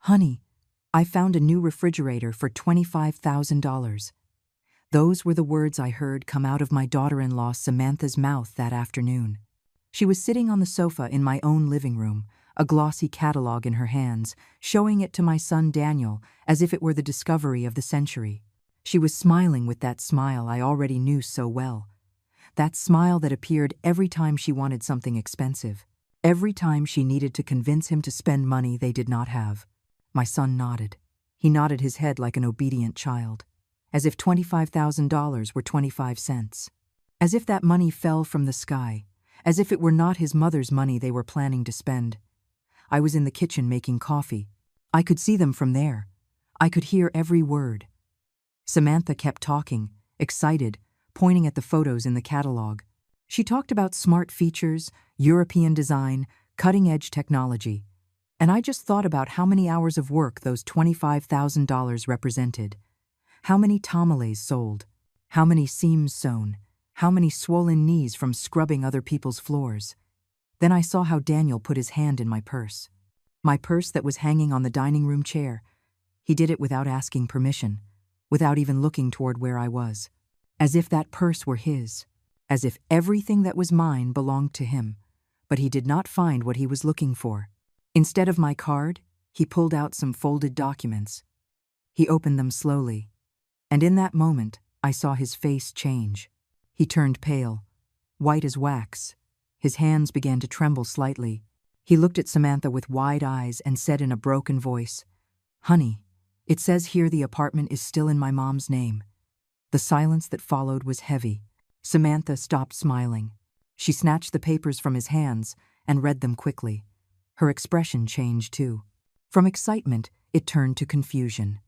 "Honey, I found a new refrigerator for $25,000. Those were the words I heard come out of my daughter-in-law Samantha's mouth that afternoon. She was sitting on the sofa in my own living room, a glossy catalog in her hands, showing it to my son Daniel as if it were the discovery of the century. She was smiling with that smile I already knew so well. That smile that appeared every time she wanted something expensive, every time she needed to convince him to spend money they did not have. My son nodded. He nodded his head like an obedient child, as if $25,000 were 25 cents. As if that money fell from the sky, as if it were not his mother's money they were planning to spend. I was in the kitchen making coffee. I could see them from there. I could hear every word. Samantha kept talking, excited, pointing at the photos in the catalog. She talked about smart features, European design, cutting-edge technology. And I just thought about how many hours of work those $25,000 represented. How many tamales sold, how many seams sewn, how many swollen knees from scrubbing other people's floors. Then I saw how Daniel put his hand in my purse that was hanging on the dining room chair. He did it without asking permission, without even looking toward where I was, as if that purse were his, as if everything that was mine belonged to him. But he did not find what he was looking for. Instead of my card, he pulled out some folded documents. He opened them slowly, and in that moment, I saw his face change. He turned pale, white as wax. His hands began to tremble slightly. He looked at Samantha with wide eyes and said in a broken voice, "Honey, it says here the apartment is still in my mom's name." The silence that followed was heavy. Samantha stopped smiling. She snatched the papers from his hands and read them quickly. Her expression changed too. From excitement, it turned to confusion.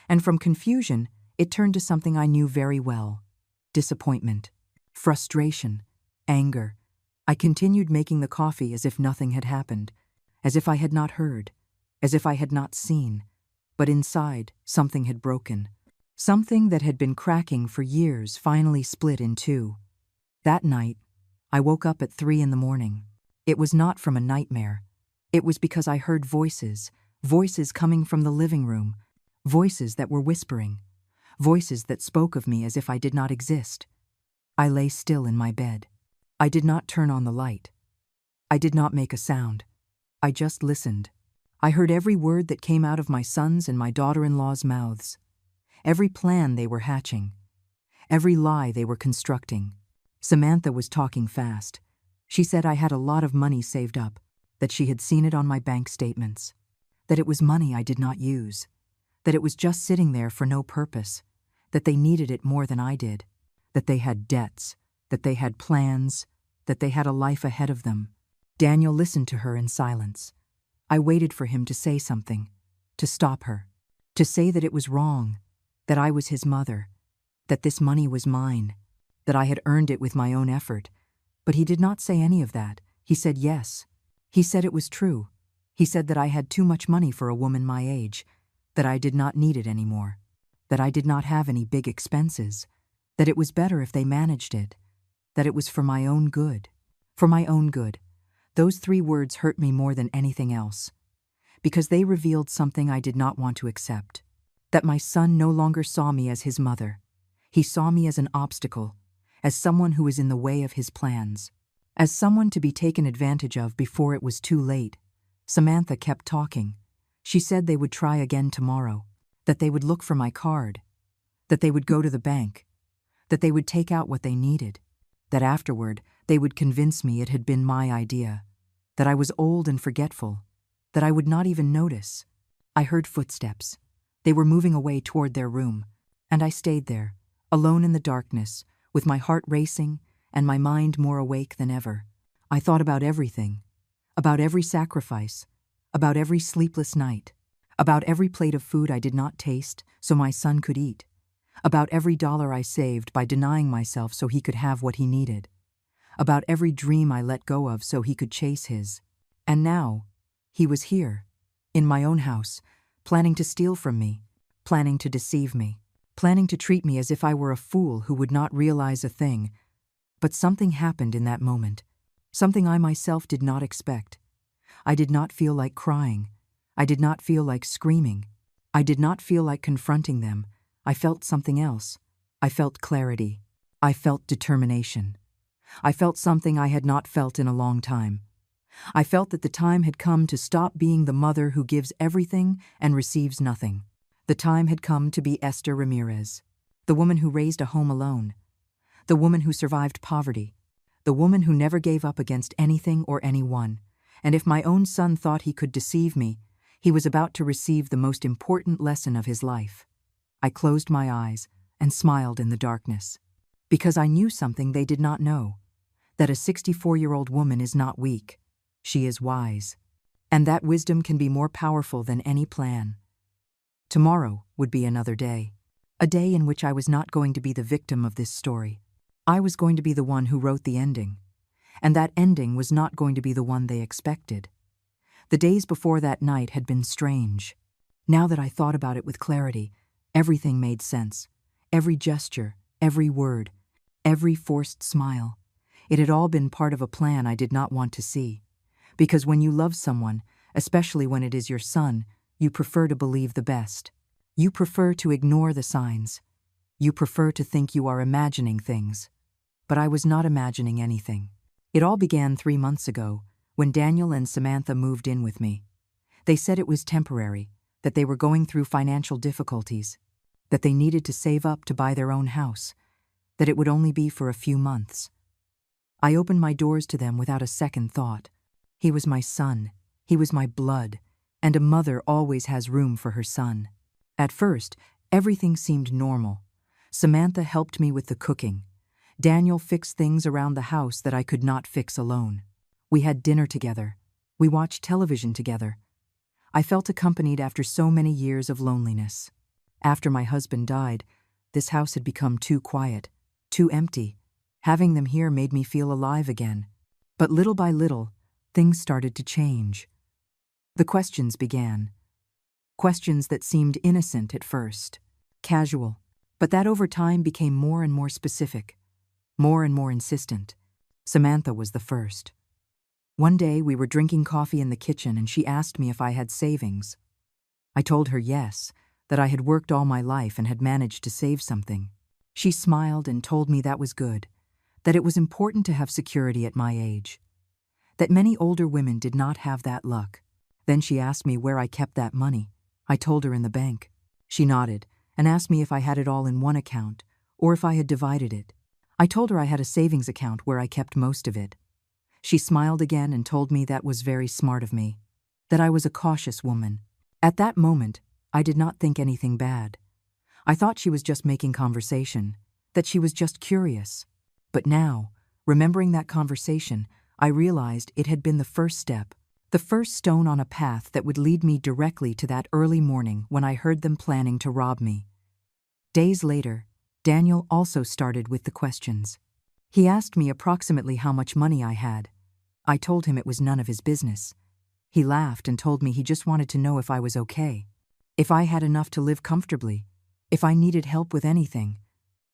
And from confusion, it turned to something I knew very well: disappointment, frustration, anger. I continued making the coffee as if nothing had happened, as if I had not heard, as if I had not seen. But inside, something had broken. Something that had been cracking for years finally split in two. That night, I woke up at 3 a.m. It was not from a nightmare. It was because I heard voices coming from the living room, voices that were whispering, voices that spoke of me as if I did not exist. I lay still in my bed. I did not turn on the light. I did not make a sound. I just listened. I heard every word that came out of my son's and my daughter-in-law's mouths, every plan they were hatching, every lie they were constructing. Samantha was talking fast. She said I had a lot of money saved up, that she had seen it on my bank statements, that it was money I did not use, that it was just sitting there for no purpose, that they needed it more than I did, that they had debts, that they had plans, that they had a life ahead of them. Daniel listened to her in silence. I waited for him to say something, to stop her, to say that it was wrong, that I was his mother, that this money was mine, that I had earned it with my own effort. But he did not say any of that. He said yes. He said it was true. He said that I had too much money for a woman my age, that I did not need it anymore, that I did not have any big expenses, that it was better if they managed it, that it was for my own good. For my own good. Those 3 words hurt me more than anything else, because they revealed something I did not want to accept, that my son no longer saw me as his mother. He saw me as an obstacle, as someone who was in the way of his plans, as someone to be taken advantage of before it was too late. Samantha kept talking. She said they would try again tomorrow, that they would look for my card, that they would go to the bank, that they would take out what they needed, that afterward they would convince me it had been my idea, that I was old and forgetful, that I would not even notice. I heard footsteps. They were moving away toward their room, and I stayed there, alone in the darkness, with my heart racing and my mind more awake than ever. I thought about everything, about every sacrifice, about every sleepless night, about every plate of food I did not taste so my son could eat, about every dollar I saved by denying myself so he could have what he needed, about every dream I let go of so he could chase his. And now, he was here, in my own house, planning to steal from me, planning to deceive me, planning to treat me as if I were a fool who would not realize a thing. But something happened in that moment, something I myself did not expect. I did not feel like crying. I did not feel like screaming. I did not feel like confronting them. I felt something else. I felt clarity. I felt determination. I felt something I had not felt in a long time. I felt that the time had come to stop being the mother who gives everything and receives nothing. The time had come to be Esther Ramirez, the woman who raised a home alone, the woman who survived poverty, the woman who never gave up against anything or anyone. And if my own son thought he could deceive me, he was about to receive the most important lesson of his life. I closed my eyes and smiled in the darkness, because I knew something they did not know, that a 64-year-old woman is not weak. She is wise. And that wisdom can be more powerful than any plan. Tomorrow would be another day, a day in which I was not going to be the victim of this story. I was going to be the one who wrote the ending, and that ending was not going to be the one they expected. The days before that night had been strange. Now that I thought about it with clarity, everything made sense. Every gesture, every word, every forced smile. It had all been part of a plan I did not want to see. Because when you love someone, especially when it is your son, you prefer to believe the best. You prefer to ignore the signs. You prefer to think you are imagining things. But I was not imagining anything. It all began 3 months ago, when Daniel and Samantha moved in with me. They said it was temporary, that they were going through financial difficulties, that they needed to save up to buy their own house, that it would only be for a few months. I opened my doors to them without a second thought. He was my son, he was my blood, and a mother always has room for her son. At first, everything seemed normal. Samantha helped me with the cooking. Daniel fixed things around the house that I could not fix alone. We had dinner together. We watched television together. I felt accompanied after so many years of loneliness. After my husband died, this house had become too quiet, too empty. Having them here made me feel alive again. But little by little, things started to change. The questions began. Questions that seemed innocent at first, casual, but that over time became more and more specific, more and more insistent. Samantha was the first. One day we were drinking coffee in the kitchen and she asked me if I had savings. I told her yes, that I had worked all my life and had managed to save something. She smiled and told me that was good, that it was important to have security at my age, that many older women did not have that luck. Then she asked me where I kept that money. I told her in the bank. She nodded and asked me if I had it all in one account or if I had divided it. I told her I had a savings account where I kept most of it. She smiled again and told me that was very smart of me, that I was a cautious woman. At that moment, I did not think anything bad. I thought she was just making conversation, that she was just curious. But now, remembering that conversation, I realized it had been the first step, the first stone on a path that would lead me directly to that early morning when I heard them planning to rob me. Days later, Daniel also started with the questions. He asked me approximately how much money I had. I told him it was none of his business. He laughed and told me he just wanted to know if I was okay, if I had enough to live comfortably, if I needed help with anything.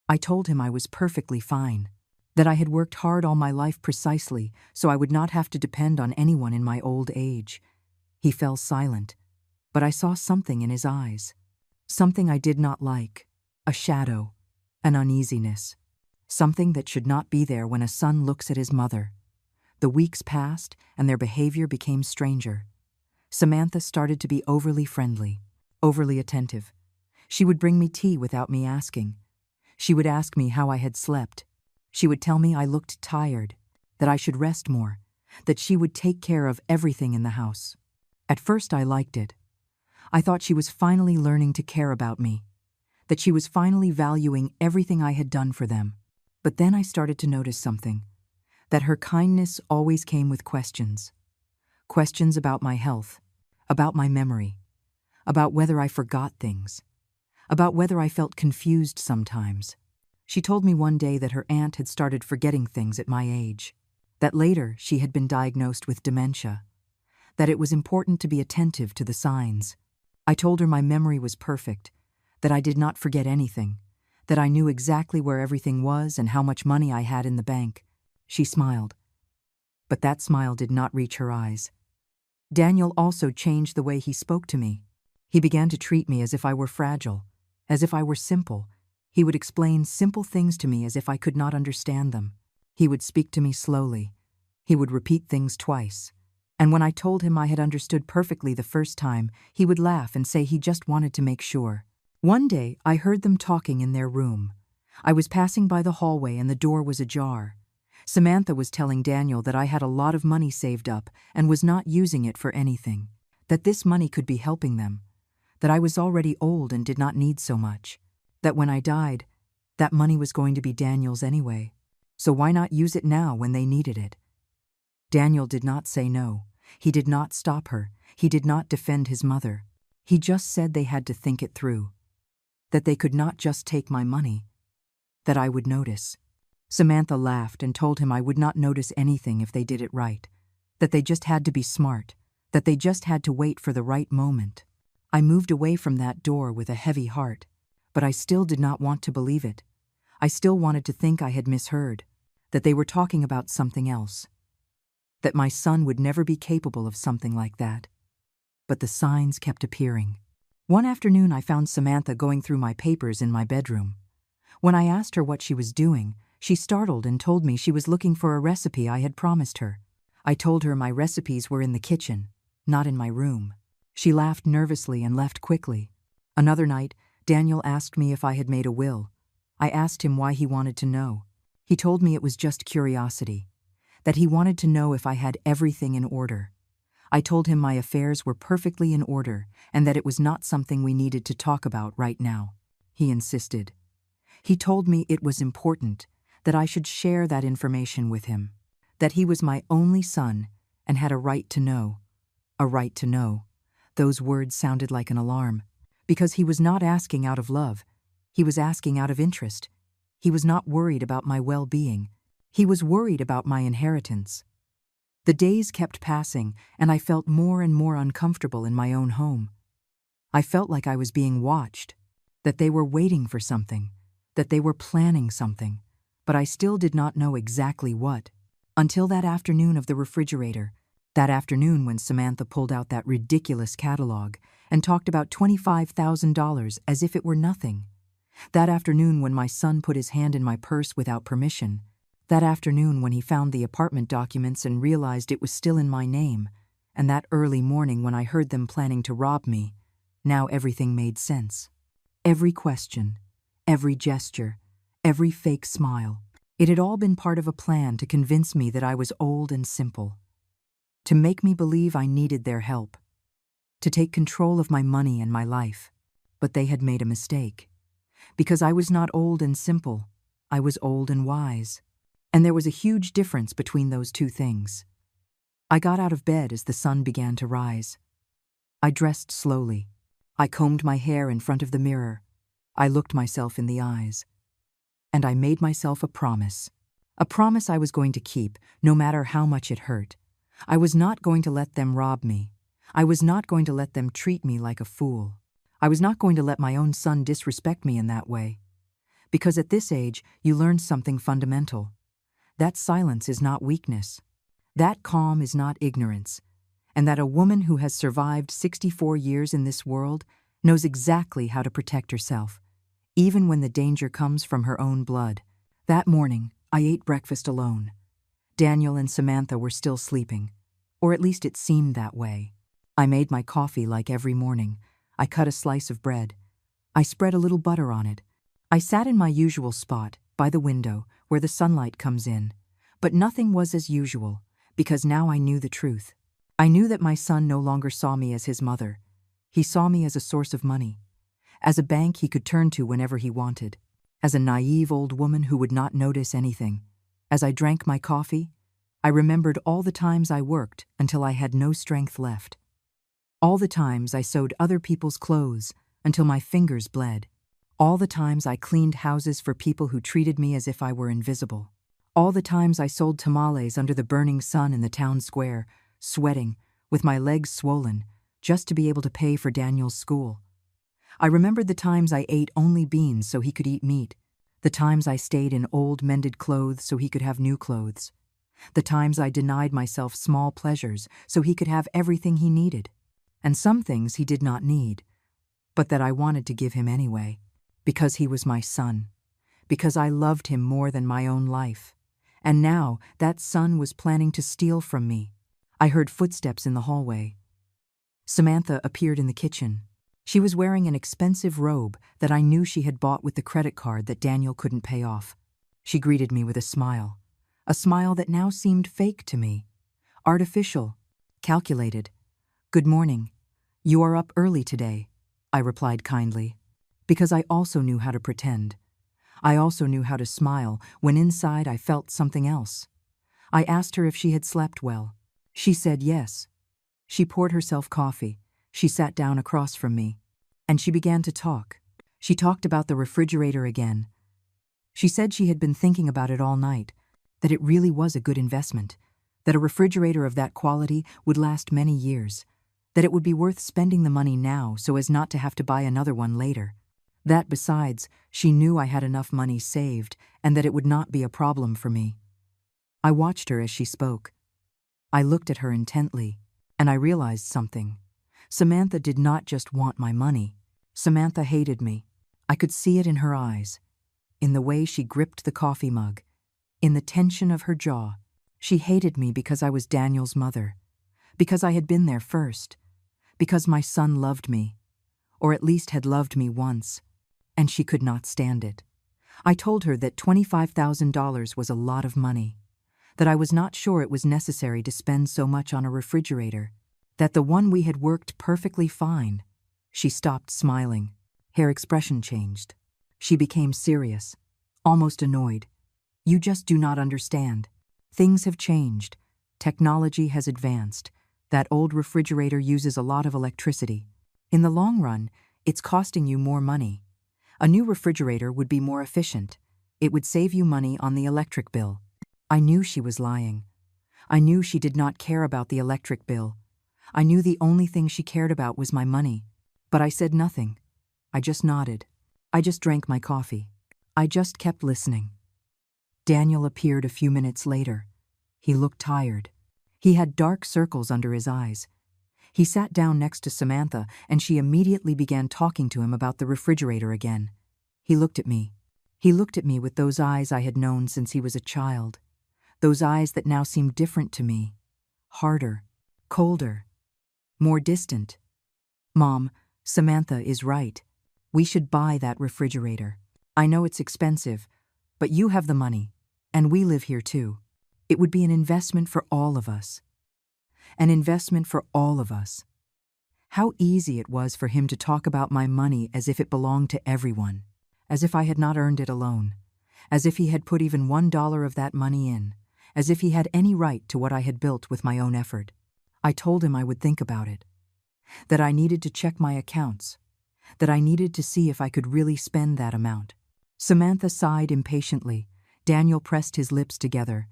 I told him I was perfectly fine, that I had worked hard all my life precisely so I would not have to depend on anyone in my old age. He fell silent, but I saw something in his eyes, something I did not like, a shadow, an uneasiness, something that should not be there when a son looks at his mother. The weeks passed and their behavior became stranger. Samantha started to be overly friendly, overly attentive. She would bring me tea without me asking. She would ask me how I had slept. She would tell me I looked tired, that I should rest more, that she would take care of everything in the house. At first I liked it. I thought she was finally learning to care about me, that she was finally valuing everything I had done for them. But then I started to notice something, that her kindness always came with questions. Questions about my health, about my memory, about whether I forgot things, about whether I felt confused sometimes. She told me one day that her aunt had started forgetting things at my age, that later she had been diagnosed with dementia, that it was important to be attentive to the signs. I told her my memory was perfect, that I did not forget anything, that I knew exactly where everything was and how much money I had in the bank. She smiled, but that smile did not reach her eyes. Daniel also changed the way he spoke to me. He began to treat me as if I were fragile, as if I were simple. He would explain simple things to me as if I could not understand them. He would speak to me slowly. He would repeat things twice. And when I told him I had understood perfectly the first time, he would laugh and say he just wanted to make sure. One day, I heard them talking in their room. I was passing by the hallway and the door was ajar. Samantha was telling Daniel that I had a lot of money saved up and was not using it for anything, that this money could be helping them, that I was already old and did not need so much, that when I died, that money was going to be Daniel's anyway, so why not use it now when they needed it? Daniel did not say no. He did not stop her. He did not defend his mother. He just said they had to think it through, that they could not just take my money, that I would notice. Samantha laughed and told him I would not notice anything if they did it right, that they just had to be smart, that they just had to wait for the right moment. I moved away from that door with a heavy heart, but I still did not want to believe it. I still wanted to think I had misheard, that they were talking about something else, that my son would never be capable of something like that. But the signs kept appearing. One afternoon I found Samantha going through my papers in my bedroom. When I asked her what she was doing, she startled and told me she was looking for a recipe I had promised her. I told her my recipes were in the kitchen, not in my room. She laughed nervously and left quickly. Another night, Daniel asked me if I had made a will. I asked him why he wanted to know. He told me it was just curiosity, that he wanted to know if I had everything in order. I told him my affairs were perfectly in order and that it was not something we needed to talk about right now. He insisted. He told me it was important, that I should share that information with him, that he was my only son and had a right to know. A right to know. Those words sounded like an alarm, because he was not asking out of love. He was asking out of interest. He was not worried about my well-being. He was worried about my inheritance. The days kept passing, and I felt more and more uncomfortable in my own home. I felt like I was being watched, that they were waiting for something, that they were planning something, but I still did not know exactly what. Until that afternoon of the refrigerator, that afternoon when Samantha pulled out that ridiculous catalog and talked about $25,000 as if it were nothing. That afternoon when my son put his hand in my purse without permission. That afternoon when he found the apartment documents and realized it was still in my name. And that early morning when I heard them planning to rob me. Now everything made sense. Every question, every gesture, every fake smile. It had all been part of a plan to convince me that I was old and simple, to make me believe I needed their help, to take control of my money and my life. But they had made a mistake. Because I was not old and simple, I was old and wise. And there was a huge difference between those two things. I got out of bed as the sun began to rise. I dressed slowly. I combed my hair in front of the mirror. I looked myself in the eyes. And I made myself a promise I was going to keep, no matter how much it hurt. I was not going to let them rob me. I was not going to let them treat me like a fool. I was not going to let my own son disrespect me in that way. Because at this age, you learn something fundamental. That silence is not weakness. That calm is not ignorance. And that a woman who has survived 64 years in this world knows exactly how to protect herself, even when the danger comes from her own blood. That morning, I ate breakfast alone. Daniel and Samantha were still sleeping, or at least it seemed that way. I made my coffee like every morning. I cut a slice of bread. I spread a little butter on it. I sat in my usual spot, by the window, where the sunlight comes in. But nothing was as usual, because now I knew the truth. I knew that my son no longer saw me as his mother. He saw me as a source of money, as a bank he could turn to whenever he wanted, as a naive old woman who would not notice anything. As I drank my coffee, I remembered all the times I worked until I had no strength left. All the times I sewed other people's clothes until my fingers bled. All the times I cleaned houses for people who treated me as if I were invisible. All the times I sold tamales under the burning sun in the town square, sweating, with my legs swollen, just to be able to pay for Daniel's school. I remembered the times I ate only beans so he could eat meat, the times I stayed in old mended clothes so he could have new clothes, The times I denied myself small pleasures so he could have everything he needed. And some things he did not need, but that I wanted to give him anyway, because he was my son, because I loved him more than my own life. And now that son was planning to steal from me. I heard footsteps in the hallway. Samantha appeared in the kitchen. She was wearing an expensive robe that I knew she had bought with the credit card that Daniel couldn't pay off. She greeted me with a smile that now seemed fake to me, artificial, calculated. "Good morning. You are up early today," I replied kindly, because I also knew how to pretend. I also knew how to smile when inside I felt something else. I asked her if she had slept well. She said yes. She poured herself coffee. She sat down across from me, and she began to talk. She talked about the refrigerator again. She said she had been thinking about it all night, that it really was a good investment, that a refrigerator of that quality would last many years, that it would be worth spending the money now so as not to have to buy another one later. That besides, she knew I had enough money saved and that it would not be a problem for me. I watched her as she spoke. I looked at her intently, and I realized something. Samantha did not just want my money. Samantha hated me. I could see it in her eyes, in the way she gripped the coffee mug, in the tension of her jaw. She hated me because I was Daniel's mother, because I had been there first, because my son loved me, or at least had loved me once, and she could not stand it. I told her that $25,000 was a lot of money, that I was not sure it was necessary to spend so much on a refrigerator, that the one we had worked perfectly fine. She stopped smiling. Her expression changed. She became serious, almost annoyed. "You just do not understand. Things have changed. Technology has advanced. That old refrigerator uses a lot of electricity. In the long run, it's costing you more money. A new refrigerator would be more efficient. It would save you money on the electric bill." I knew she was lying. I knew she did not care about the electric bill. I knew the only thing she cared about was my money. But I said nothing. I just nodded. I just drank my coffee. I just kept listening. Daniel appeared a few minutes later. He looked tired. He had dark circles under his eyes. He sat down next to Samantha, and she immediately began talking to him about the refrigerator again. He looked at me. He looked at me with those eyes I had known since he was a child. Those eyes that now seemed different to me. Harder, colder, more distant. "Mom, Samantha is right. We should buy that refrigerator. I know it's expensive, but you have the money, and we live here too. It would be an investment for all of us. An investment for all of us." How easy it was for him to talk about my money as if it belonged to everyone, as if I had not earned it alone, as if he had put even $1 of that money in, as if he had any right to what I had built with my own effort. I told him I would think about it, that I needed to check my accounts, that I needed to see if I could really spend that amount. Samantha sighed impatiently. Daniel pressed his lips together,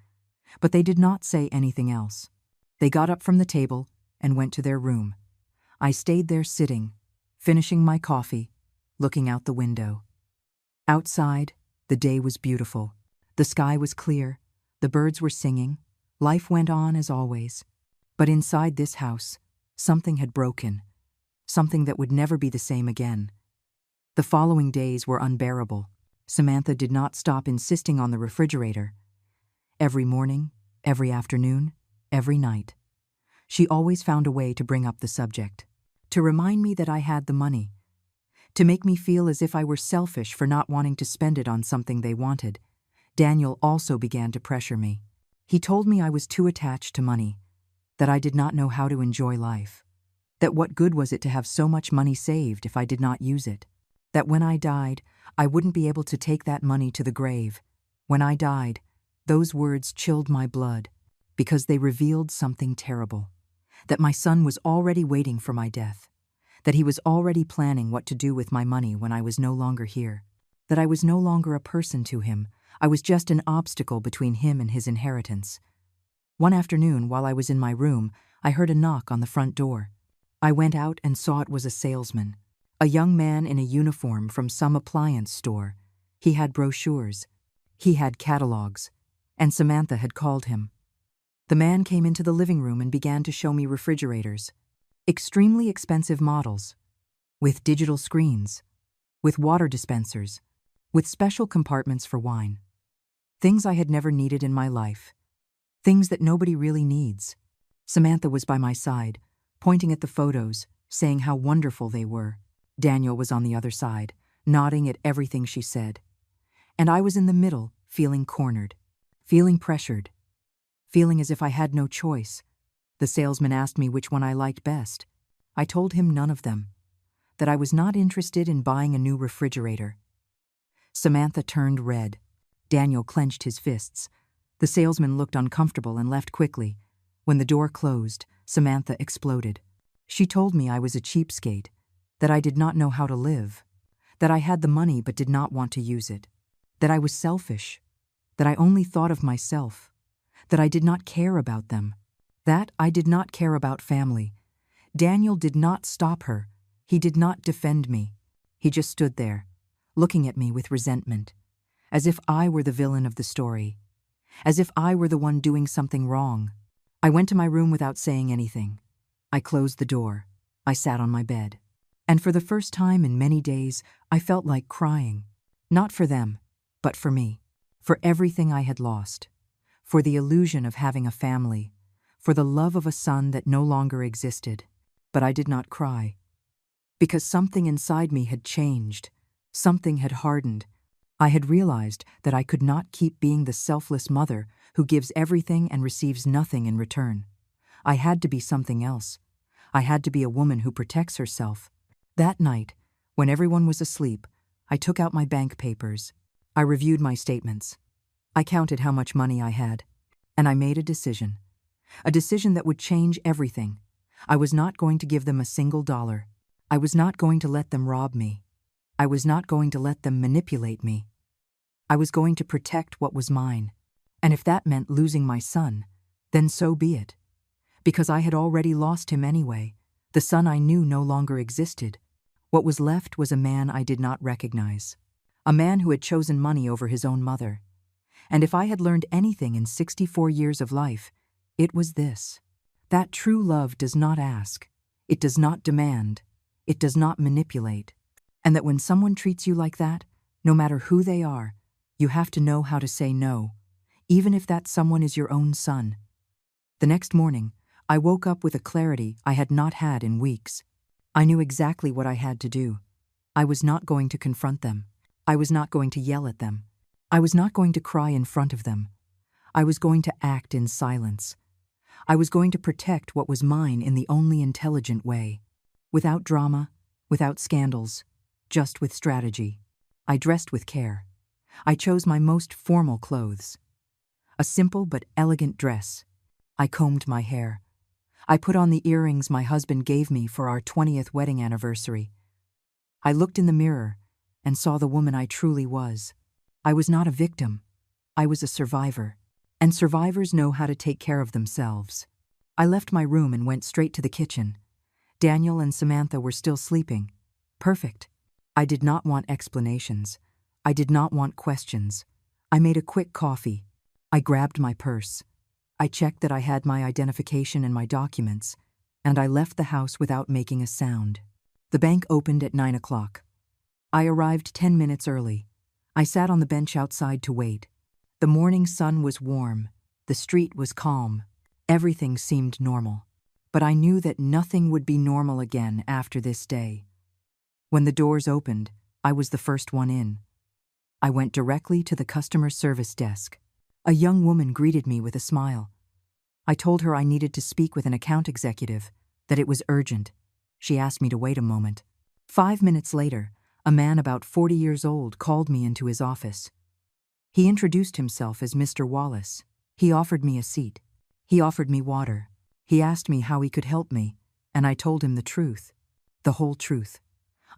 but they did not say anything else. They got up from the table and went to their room. I stayed there sitting, finishing my coffee, looking out the window. Outside, the day was beautiful. The sky was clear, the birds were singing, life went on as always. But inside this house, something had broken, something that would never be the same again. The following days were unbearable. Samantha did not stop insisting on the refrigerator. Every morning, every afternoon, every night. She always found a way to bring up the subject, to remind me that I had the money, to make me feel as if I were selfish for not wanting to spend it on something they wanted. Daniel also began to pressure me. He told me I was too attached to money, that I did not know how to enjoy life, that what good was it to have so much money saved if I did not use it, that when I died, I wouldn't be able to take that money to the grave. When I died, those words chilled my blood because they revealed something terrible, that my son was already waiting for my death, that he was already planning what to do with my money when I was no longer here, that I was no longer a person to him. I was just an obstacle between him and his inheritance. One afternoon, while I was in my room, I heard a knock on the front door. I went out and saw it was a salesman, a young man in a uniform from some appliance store. He had brochures. He had catalogs. And Samantha had called him. The man came into the living room and began to show me refrigerators. Extremely expensive models. With digital screens. With water dispensers. With special compartments for wine. Things I had never needed in my life. Things that nobody really needs. Samantha was by my side, pointing at the photos, saying how wonderful they were. Daniel was on the other side, nodding at everything she said. And I was in the middle, feeling cornered. Feeling pressured. Feeling as if I had no choice. The salesman asked me which one I liked best. I told him none of them. That I was not interested in buying a new refrigerator. Samantha turned red. Daniel clenched his fists. The salesman looked uncomfortable and left quickly. When the door closed, Samantha exploded. She told me I was a cheapskate, that I did not know how to live, that I had the money but did not want to use it, that I was selfish, that I only thought of myself, that I did not care about them, that I did not care about family. Daniel did not stop her. He did not defend me. He just stood there, looking at me with resentment, as if I were the villain of the story, as if I were the one doing something wrong. I went to my room without saying anything. I closed the door. I sat on my bed. And for the first time in many days, I felt like crying. Not for them, but for me. For everything I had lost. For the illusion of having a family. For the love of a son that no longer existed. But I did not cry. Because something inside me had changed. Something had hardened. I had realized that I could not keep being the selfless mother who gives everything and receives nothing in return. I had to be something else. I had to be a woman who protects herself. That night, when everyone was asleep, I took out my bank papers. I reviewed my statements. I counted how much money I had. And I made a decision. A decision that would change everything. I was not going to give them a single dollar. I was not going to let them rob me. I was not going to let them manipulate me. I was going to protect what was mine. And if that meant losing my son, then so be it. Because I had already lost him anyway. The son I knew no longer existed. What was left was a man I did not recognize. A man who had chosen money over his own mother. And if I had learned anything in 64 years of life, it was this. That true love does not ask. It does not demand. It does not manipulate. And that when someone treats you like that, no matter who they are, you have to know how to say no, even if that someone is your own son. The next morning, I woke up with a clarity I had not had in weeks. I knew exactly what I had to do. I was not going to confront them. I was not going to yell at them. I was not going to cry in front of them. I was going to act in silence. I was going to protect what was mine in the only intelligent way. Without drama, without scandals, just with strategy. I dressed with care. I chose my most formal clothes. A simple but elegant dress. I combed my hair. I put on the earrings my husband gave me for our 20th wedding anniversary. I looked in the mirror and saw the woman I truly was. I was not a victim. I was a survivor. And survivors know how to take care of themselves. I left my room and went straight to the kitchen. Daniel and Samantha were still sleeping. Perfect. I did not want explanations. I did not want questions. I made a quick coffee. I grabbed my purse. I checked that I had my identification and my documents, and I left the house without making a sound. The bank opened at 9 o'clock. I arrived 10 minutes early. I sat on the bench outside to wait. The morning sun was warm. The street was calm. Everything seemed normal. But I knew that nothing would be normal again after this day. When the doors opened, I was the first one in. I went directly to the customer service desk. A young woman greeted me with a smile. I told her I needed to speak with an account executive, that it was urgent. She asked me to wait a moment. 5 minutes later, a man about 40 years old called me into his office. He introduced himself as Mr. Wallace. He offered me a seat. He offered me water. He asked me how he could help me, and I told him the truth. The whole truth.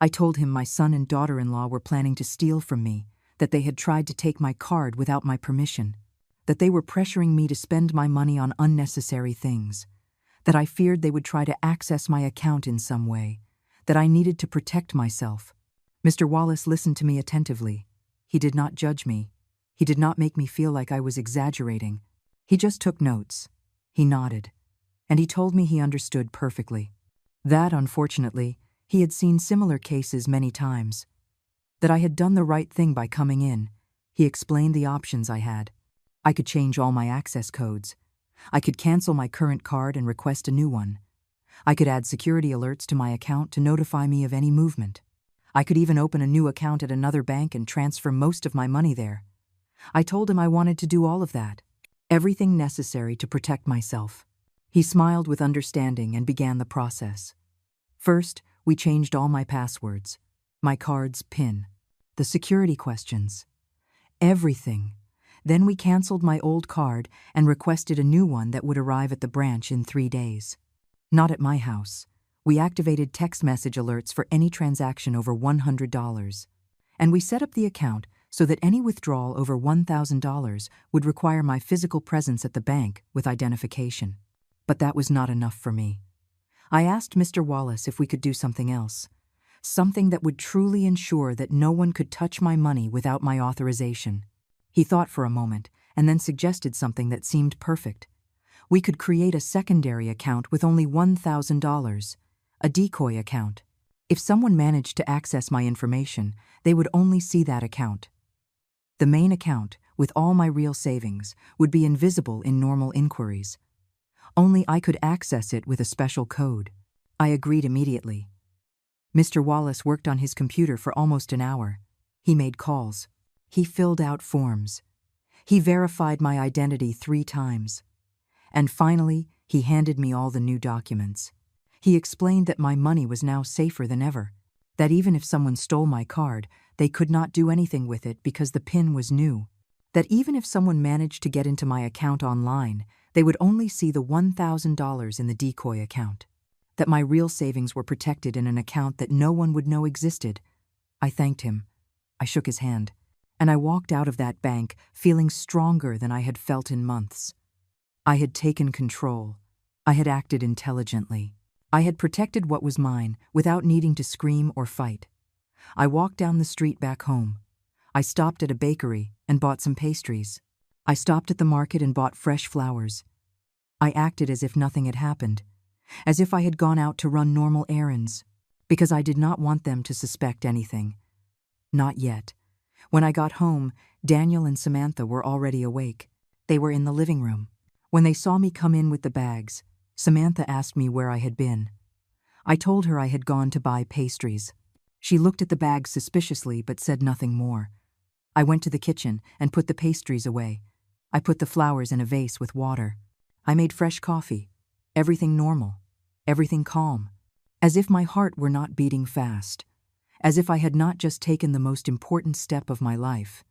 I told him my son and daughter-in-law were planning to steal from me, that they had tried to take my card without my permission, that they were pressuring me to spend my money on unnecessary things, that I feared they would try to access my account in some way, that I needed to protect myself. Mr. Wallace listened to me attentively. He did not judge me. He did not make me feel like I was exaggerating. He just took notes. He nodded, and he told me he understood perfectly. That, unfortunately, he had seen similar cases many times. That I had done the right thing by coming in. He explained the options I had. I could change all my access codes. I could cancel my current card and request a new one. I could add security alerts to my account to notify me of any movement. I could even open a new account at another bank and transfer most of my money there. I told him I wanted to do all of that. Everything necessary to protect myself. He smiled with understanding and began the process. First, we changed all my passwords, my card's PIN, the security questions, everything. Then we canceled my old card and requested a new one that would arrive at the branch in 3 days. Not at my house. We activated text message alerts for any transaction over $100. And we set up the account so that any withdrawal over $1,000 would require my physical presence at the bank with identification. But that was not enough for me. I asked Mr. Wallace if we could do something else. Something that would truly ensure that no one could touch my money without my authorization. He thought for a moment and then suggested something that seemed perfect. We could create a secondary account with only $1,000, a decoy account. If someone managed to access my information, they would only see that account. The main account, with all my real savings, would be invisible in normal inquiries. Only I could access it with a special code. I agreed immediately. Mr. Wallace worked on his computer for almost an hour. He made calls. He filled out forms. He verified my identity 3 times. And finally, he handed me all the new documents. He explained that my money was now safer than ever, that even if someone stole my card, they could not do anything with it because the PIN was new, that even if someone managed to get into my account online, they would only see the $1,000 in the decoy account, that my real savings were protected in an account that no one would know existed. I thanked him. I shook his hand, and I walked out of that bank feeling stronger than I had felt in months. I had taken control. I had acted intelligently. I had protected what was mine without needing to scream or fight. I walked down the street back home. I stopped at a bakery and bought some pastries. I stopped at the market and bought fresh flowers. I acted as if nothing had happened, as if I had gone out to run normal errands, because I did not want them to suspect anything. Not yet. When I got home, Daniel and Samantha were already awake. They were in the living room. When they saw me come in with the bags, Samantha asked me where I had been. I told her I had gone to buy pastries. She looked at the bags suspiciously but said nothing more. I went to the kitchen and put the pastries away. I put the flowers in a vase with water. I made fresh coffee. Everything normal. Everything calm. As if my heart were not beating fast. As if I had not just taken the most important step of my life.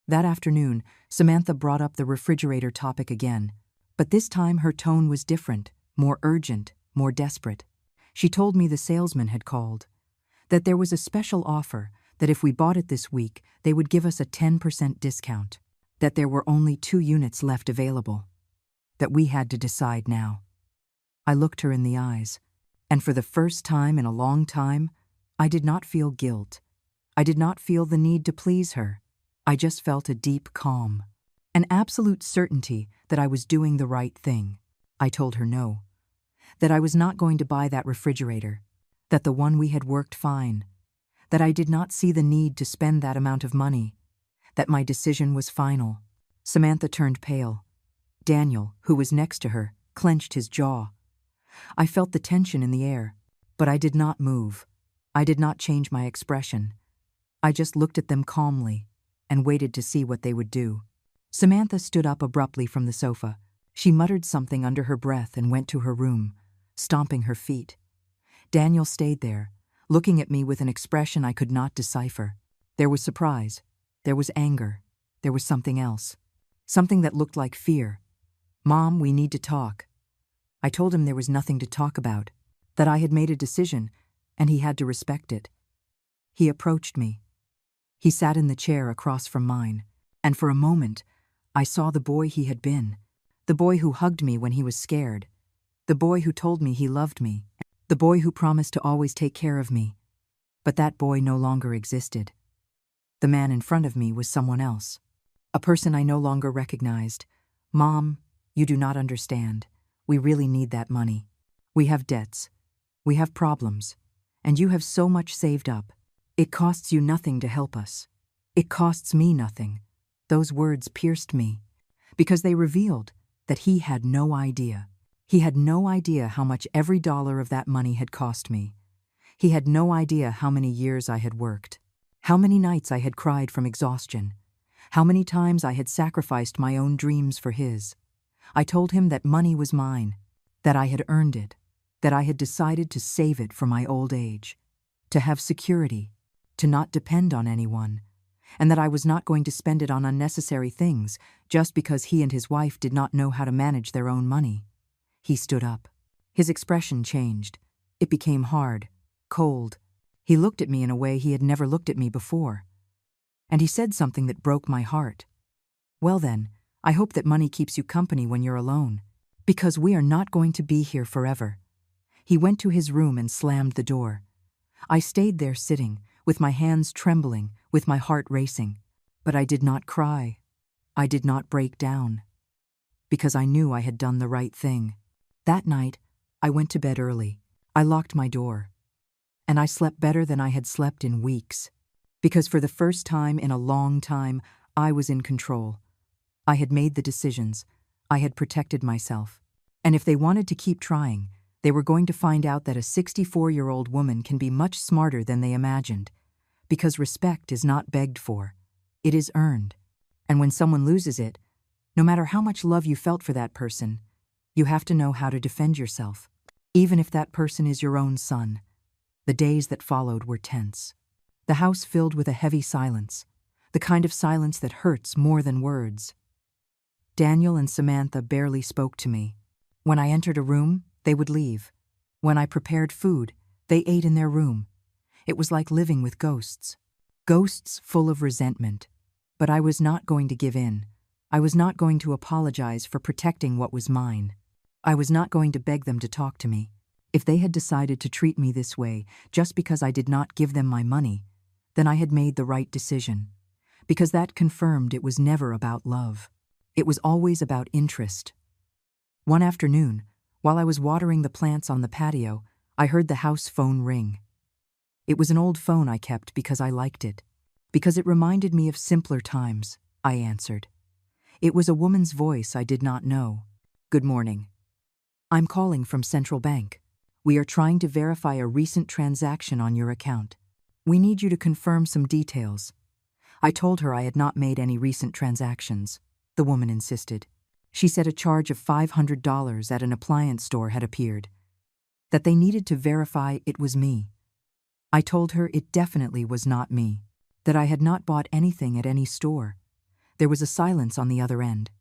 That afternoon, Samantha brought up the refrigerator topic again. But this time her tone was different, more urgent, more desperate. She told me the salesman had called. That there was a special offer, that if we bought it this week, they would give us a 10% discount. That there were only 2 units left available. That we had to decide now. I looked her in the eyes, and for the first time in a long time, I did not feel guilt. I did not feel the need to please her. I just felt a deep calm. An absolute certainty that I was doing the right thing. I told her no. That I was not going to buy that refrigerator. That the one we had worked fine. That I did not see the need to spend that amount of money. That my decision was final. Samantha turned pale. Daniel, who was next to her, clenched his jaw. I felt the tension in the air, but I did not move. I did not change my expression. I just looked at them calmly and waited to see what they would do. Samantha stood up abruptly from the sofa. She muttered something under her breath and went to her room, stomping her feet. Daniel stayed there, looking at me with an expression I could not decipher. There was surprise. There was anger. There was something else. Something that looked like fear. "Mom, we need to talk." I told him there was nothing to talk about, that I had made a decision, and he had to respect it. He approached me. He sat in the chair across from mine, and for a moment, I saw the boy he had been, the boy who hugged me when he was scared, the boy who told me he loved me, the boy who promised to always take care of me. But that boy no longer existed. The man in front of me was someone else, a person I no longer recognized. "Mom, you do not understand. We really need that money. We have debts. We have problems. And you have so much saved up. It costs you nothing to help us. It costs me nothing." Those words pierced me, because they revealed that he had no idea. He had no idea how much every dollar of that money had cost me. He had no idea how many years I had worked, how many nights I had cried from exhaustion, how many times I had sacrificed my own dreams for his. I told him that money was mine, that I had earned it, that I had decided to save it for my old age, to have security, to not depend on anyone, and that I was not going to spend it on unnecessary things just because he and his wife did not know how to manage their own money. He stood up. His expression changed. It became hard, cold. He looked at me in a way he had never looked at me before. And he said something that broke my heart. "Well then, I hope that money keeps you company when you're alone, because we are not going to be here forever." He went to his room and slammed the door. I stayed there sitting, with my hands trembling, with my heart racing. But I did not cry. I did not break down. Because I knew I had done the right thing. That night, I went to bed early. I locked my door. And I slept better than I had slept in weeks. Because for the first time in a long time, I was in control. I had made the decisions. I had protected myself. And if they wanted to keep trying, they were going to find out that a 64-year-old woman can be much smarter than they imagined. Because respect is not begged for. It is earned. And when someone loses it, no matter how much love you felt for that person, you have to know how to defend yourself, even if that person is your own son. The days that followed were tense. The house filled with a heavy silence, the kind of silence that hurts more than words. Daniel and Samantha barely spoke to me. When I entered a room, they would leave. When I prepared food, they ate in their room. It was like living with ghosts. Ghosts full of resentment. But I was not going to give in. I was not going to apologize for protecting what was mine. I was not going to beg them to talk to me. If they had decided to treat me this way just because I did not give them my money, then I had made the right decision. Because that confirmed it was never about love. It was always about interest. One afternoon, while I was watering the plants on the patio, I heard the house phone ring. It was an old phone I kept because I liked it. Because it reminded me of simpler times, I answered. It was a woman's voice I did not know. "Good morning. I'm calling from Central Bank. We are trying to verify a recent transaction on your account. We need you to confirm some details." I told her I had not made any recent transactions. The woman insisted. She said a charge of $500 at an appliance store had appeared. That they needed to verify it was me. I told her it definitely was not me. That I had not bought anything at any store. There was a silence on the other end.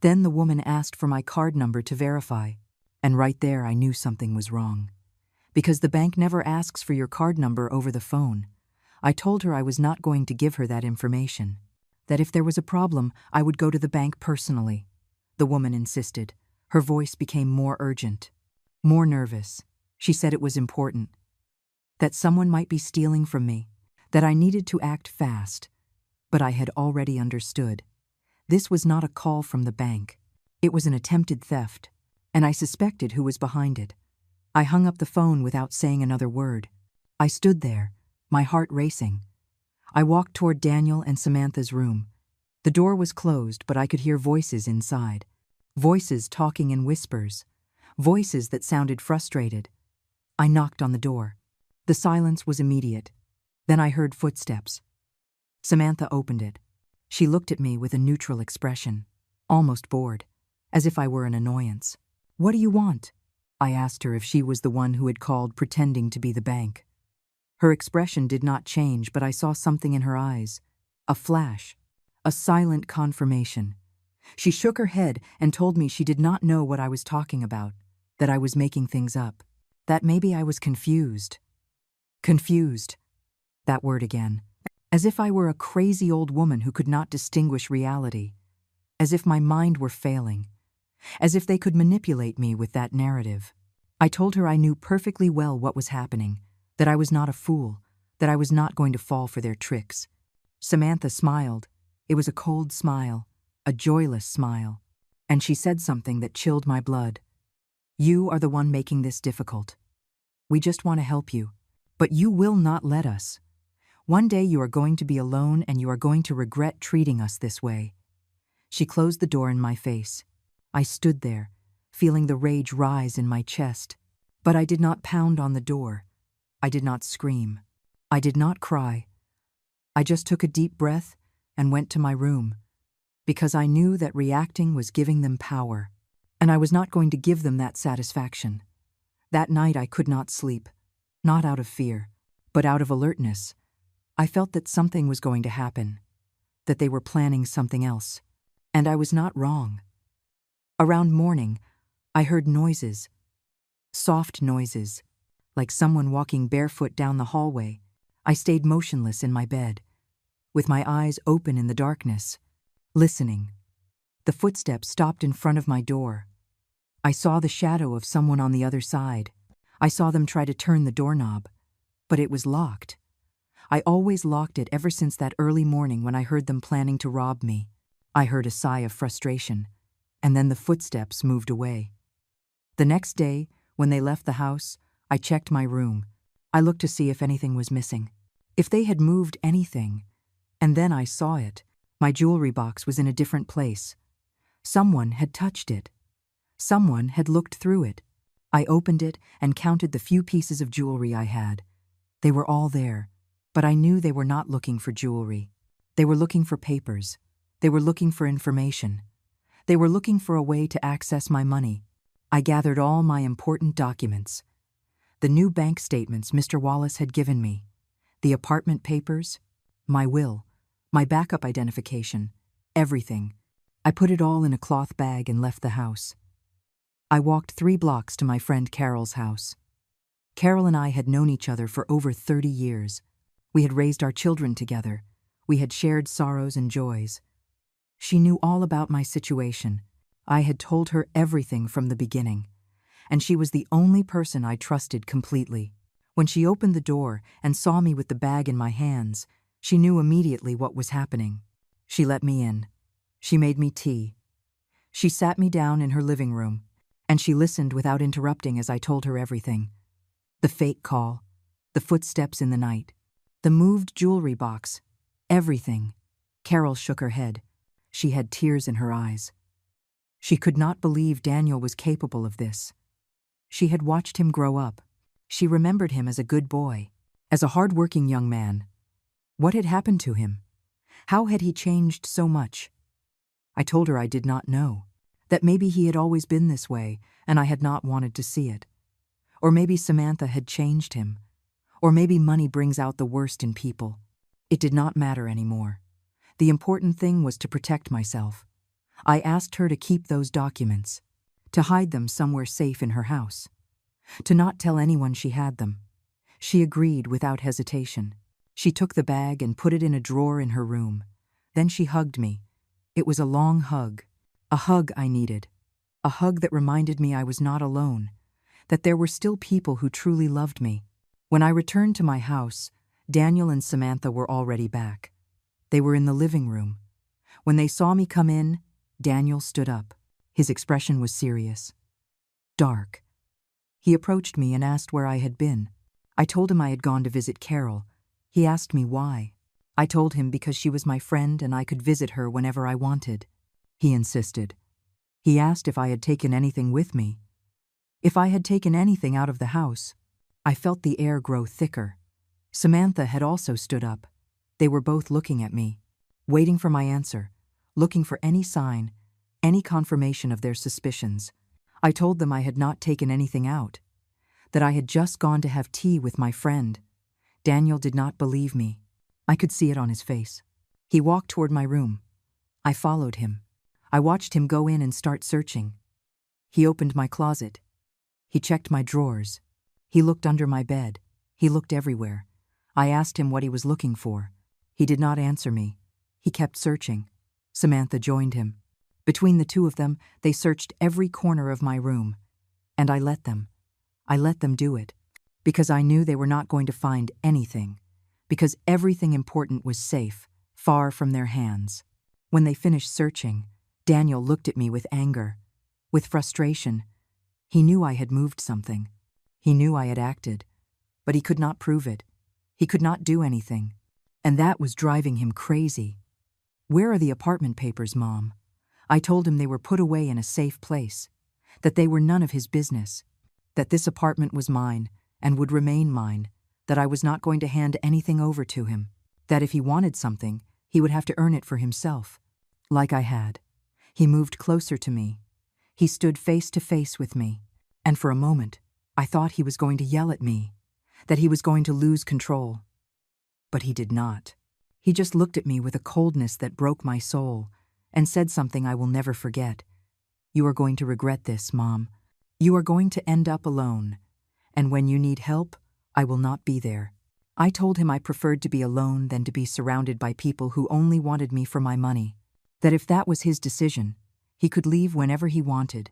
Then the woman asked for my card number to verify, and right there I knew something was wrong. Because the bank never asks for your card number over the phone. I told her I was not going to give her that information. That if there was a problem, I would go to the bank personally. The woman insisted. Her voice became more urgent, more nervous. She said it was important. That someone might be stealing from me. That I needed to act fast. But I had already understood. This was not a call from the bank. It was an attempted theft, and I suspected who was behind it. I hung up the phone without saying another word. I stood there, my heart racing. I walked toward Daniel and Samantha's room. The door was closed, but I could hear voices inside. Voices talking in whispers. Voices that sounded frustrated. I knocked on the door. The silence was immediate. Then I heard footsteps. Samantha opened it. She looked at me with a neutral expression, almost bored, as if I were an annoyance. "What do you want?" I asked her if she was the one who had called pretending to be the bank. Her expression did not change, but I saw something in her eyes. A flash. A silent confirmation. She shook her head and told me she did not know what I was talking about, that I was making things up, that maybe I was confused. Confused. That word again. As if I were a crazy old woman who could not distinguish reality. As if my mind were failing. As if they could manipulate me with that narrative. I told her I knew perfectly well what was happening, that I was not a fool, that I was not going to fall for their tricks. Samantha smiled. It was a cold smile, a joyless smile, and she said something that chilled my blood. You are the one making this difficult. We just want to help you, but you will not let us. One day you are going to be alone and you are going to regret treating us this way." She closed the door in my face. I stood there, feeling the rage rise in my chest. But I did not pound on the door. I did not scream. I did not cry. I just took a deep breath and went to my room, because I knew that reacting was giving them power, and I was not going to give them that satisfaction. That night I could not sleep, not out of fear, but out of alertness. I felt that something was going to happen, that they were planning something else, and I was not wrong. Around morning, I heard noises, soft noises, like someone walking barefoot down the hallway. I stayed motionless in my bed, with my eyes open in the darkness, listening. The footsteps stopped in front of my door. I saw the shadow of someone on the other side. I saw them try to turn the doorknob, but it was locked. I always locked it ever since that early morning when I heard them planning to rob me. I heard a sigh of frustration, and then the footsteps moved away. The next day, when they left the house, I checked my room. I looked to see if anything was missing, if they had moved anything, and then I saw it. My jewelry box was in a different place. Someone had touched it. Someone had looked through it. I opened it and counted the few pieces of jewelry I had. They were all there, but I knew they were not looking for jewelry. They were looking for papers. They were looking for information. They were looking for a way to access my money. I gathered all my important documents. The new bank statements Mr. Wallace had given me, the apartment papers, my will, my backup identification, everything. I put it all in a cloth bag and left the house. I walked 3 blocks to my friend Carol's house. Carol and I had known each other for over 30 years. We had raised our children together. We had shared sorrows and joys. She knew all about my situation. I had told her everything from the beginning, and she was the only person I trusted completely. When she opened the door and saw me with the bag in my hands, she knew immediately what was happening. She let me in. She made me tea. She sat me down in her living room, and she listened without interrupting as I told her everything. The fake call, the footsteps in the night, the moved jewelry box, everything. Carol shook her head. She had tears in her eyes. She could not believe Daniel was capable of this. She had watched him grow up. She remembered him as a good boy, as a hard-working young man. What had happened to him? How had he changed so much? I told her I did not know, that maybe he had always been this way and I had not wanted to see it. Or maybe Samantha had changed him. Or maybe money brings out the worst in people. It did not matter anymore. The important thing was to protect myself. I asked her to keep those documents, to hide them somewhere safe in her house, to not tell anyone she had them. She agreed without hesitation. She took the bag and put it in a drawer in her room. Then she hugged me. It was a long hug, a hug I needed, a hug that reminded me I was not alone, that there were still people who truly loved me. When I returned to my house, Daniel and Samantha were already back. They were in the living room. When they saw me come in, Daniel stood up. His expression was serious, dark. He approached me and asked where I had been. I told him I had gone to visit Carol. He asked me why. I told him because she was my friend and I could visit her whenever I wanted. He insisted. He asked if I had taken anything with me. If I had taken anything out of the house. I felt the air grow thicker. Samantha had also stood up. They were both looking at me, waiting for my answer, looking for any sign, any confirmation of their suspicions. I told them I had not taken anything out, that I had just gone to have tea with my friend. Daniel did not believe me. I could see it on his face. He walked toward my room. I followed him. I watched him go in and start searching. He opened my closet. He checked my drawers. He looked under my bed. He looked everywhere. I asked him what he was looking for. He did not answer me. He kept searching. Samantha joined him. Between the two of them, they searched every corner of my room. And I let them. I let them do it. Because I knew they were not going to find anything. Because everything important was safe, far from their hands. When they finished searching, Daniel looked at me with anger, with frustration. He knew I had moved something. He knew I had acted. But he could not prove it. He could not do anything. And that was driving him crazy. "Where are the apartment papers, Mom?" I told him they were put away in a safe place, that they were none of his business, that this apartment was mine and would remain mine, that I was not going to hand anything over to him, that if he wanted something, he would have to earn it for himself. Like I had. He moved closer to me. He stood face to face with me, and for a moment, I thought he was going to yell at me, that he was going to lose control. But he did not. He just looked at me with a coldness that broke my soul and said something I will never forget. "You are going to regret this, Mom. You are going to end up alone, and when you need help, I will not be there." I told him I preferred to be alone than to be surrounded by people who only wanted me for my money, that if that was his decision, he could leave whenever he wanted,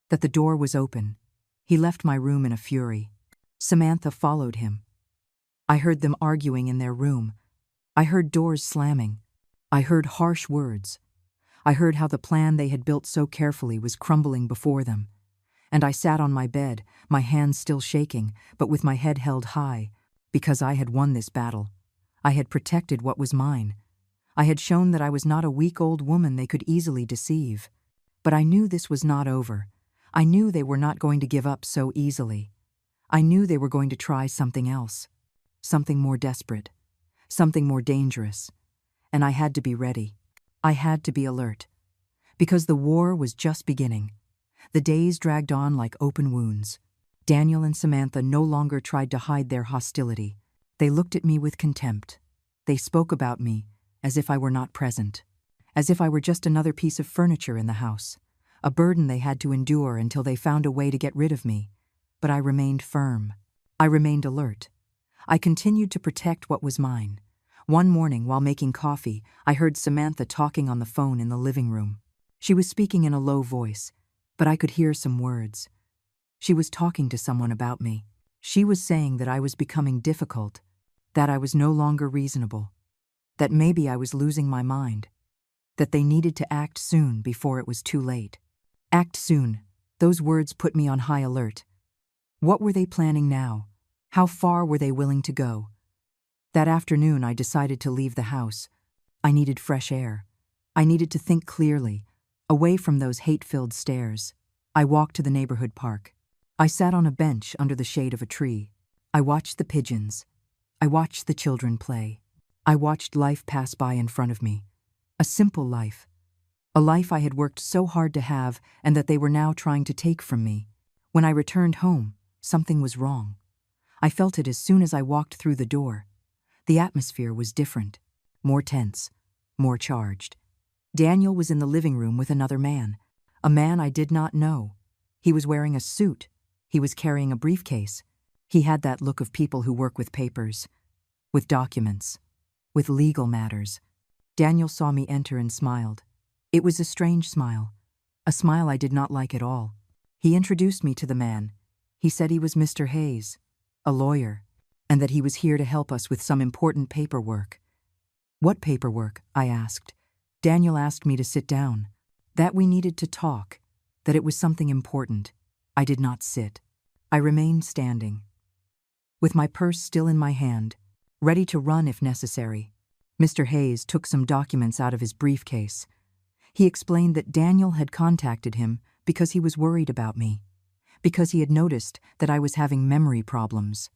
that the door was open. He left my room in a fury. Samantha followed him. I heard them arguing in their room. I heard doors slamming. I heard harsh words. I heard how the plan they had built so carefully was crumbling before them. And I sat on my bed, my hands still shaking, but with my head held high, because I had won this battle. I had protected what was mine. I had shown that I was not a weak old woman they could easily deceive. But I knew this was not over. I knew they were not going to give up so easily. I knew they were going to try something else, something more desperate, something more dangerous. And I had to be ready. I had to be alert. Because the war was just beginning. The days dragged on like open wounds. Daniel and Samantha no longer tried to hide their hostility. They looked at me with contempt. They spoke about me as if I were not present, as if I were just another piece of furniture in the house, a burden they had to endure until they found a way to get rid of me. But I remained firm. I remained alert. I continued to protect what was mine. One morning, while making coffee, I heard Samantha talking on the phone in the living room. She was speaking in a low voice, but I could hear some words. She was talking to someone about me. She was saying that I was becoming difficult, that I was no longer reasonable, that maybe I was losing my mind, that they needed to act soon before it was too late. Act soon. Those words put me on high alert. What were they planning now? How far were they willing to go? That afternoon, I decided to leave the house. I needed fresh air. I needed to think clearly, away from those hate-filled stares. I walked to the neighborhood park. I sat on a bench under the shade of a tree. I watched the pigeons. I watched the children play. I watched life pass by in front of me. A simple life. A life I had worked so hard to have and that they were now trying to take from me. When I returned home, something was wrong. I felt it as soon as I walked through the door. The atmosphere was different, more tense, more charged. Daniel was in the living room with another man, a man I did not know. He was wearing a suit. He was carrying a briefcase. He had that look of people who work with papers, with documents, with legal matters. Daniel saw me enter and smiled. It was a strange smile, a smile I did not like at all. He introduced me to the man. He said he was Mr. Hayes, a lawyer, and that he was here to help us with some important paperwork. What paperwork? I asked. Daniel asked me to sit down, that we needed to talk, that it was something important. I did not sit. I remained standing, with my purse still in my hand, ready to run if necessary. Mr. Hayes took some documents out of his briefcase. He explained that Daniel had contacted him because he was worried about me, because he had noticed that I was having memory problems,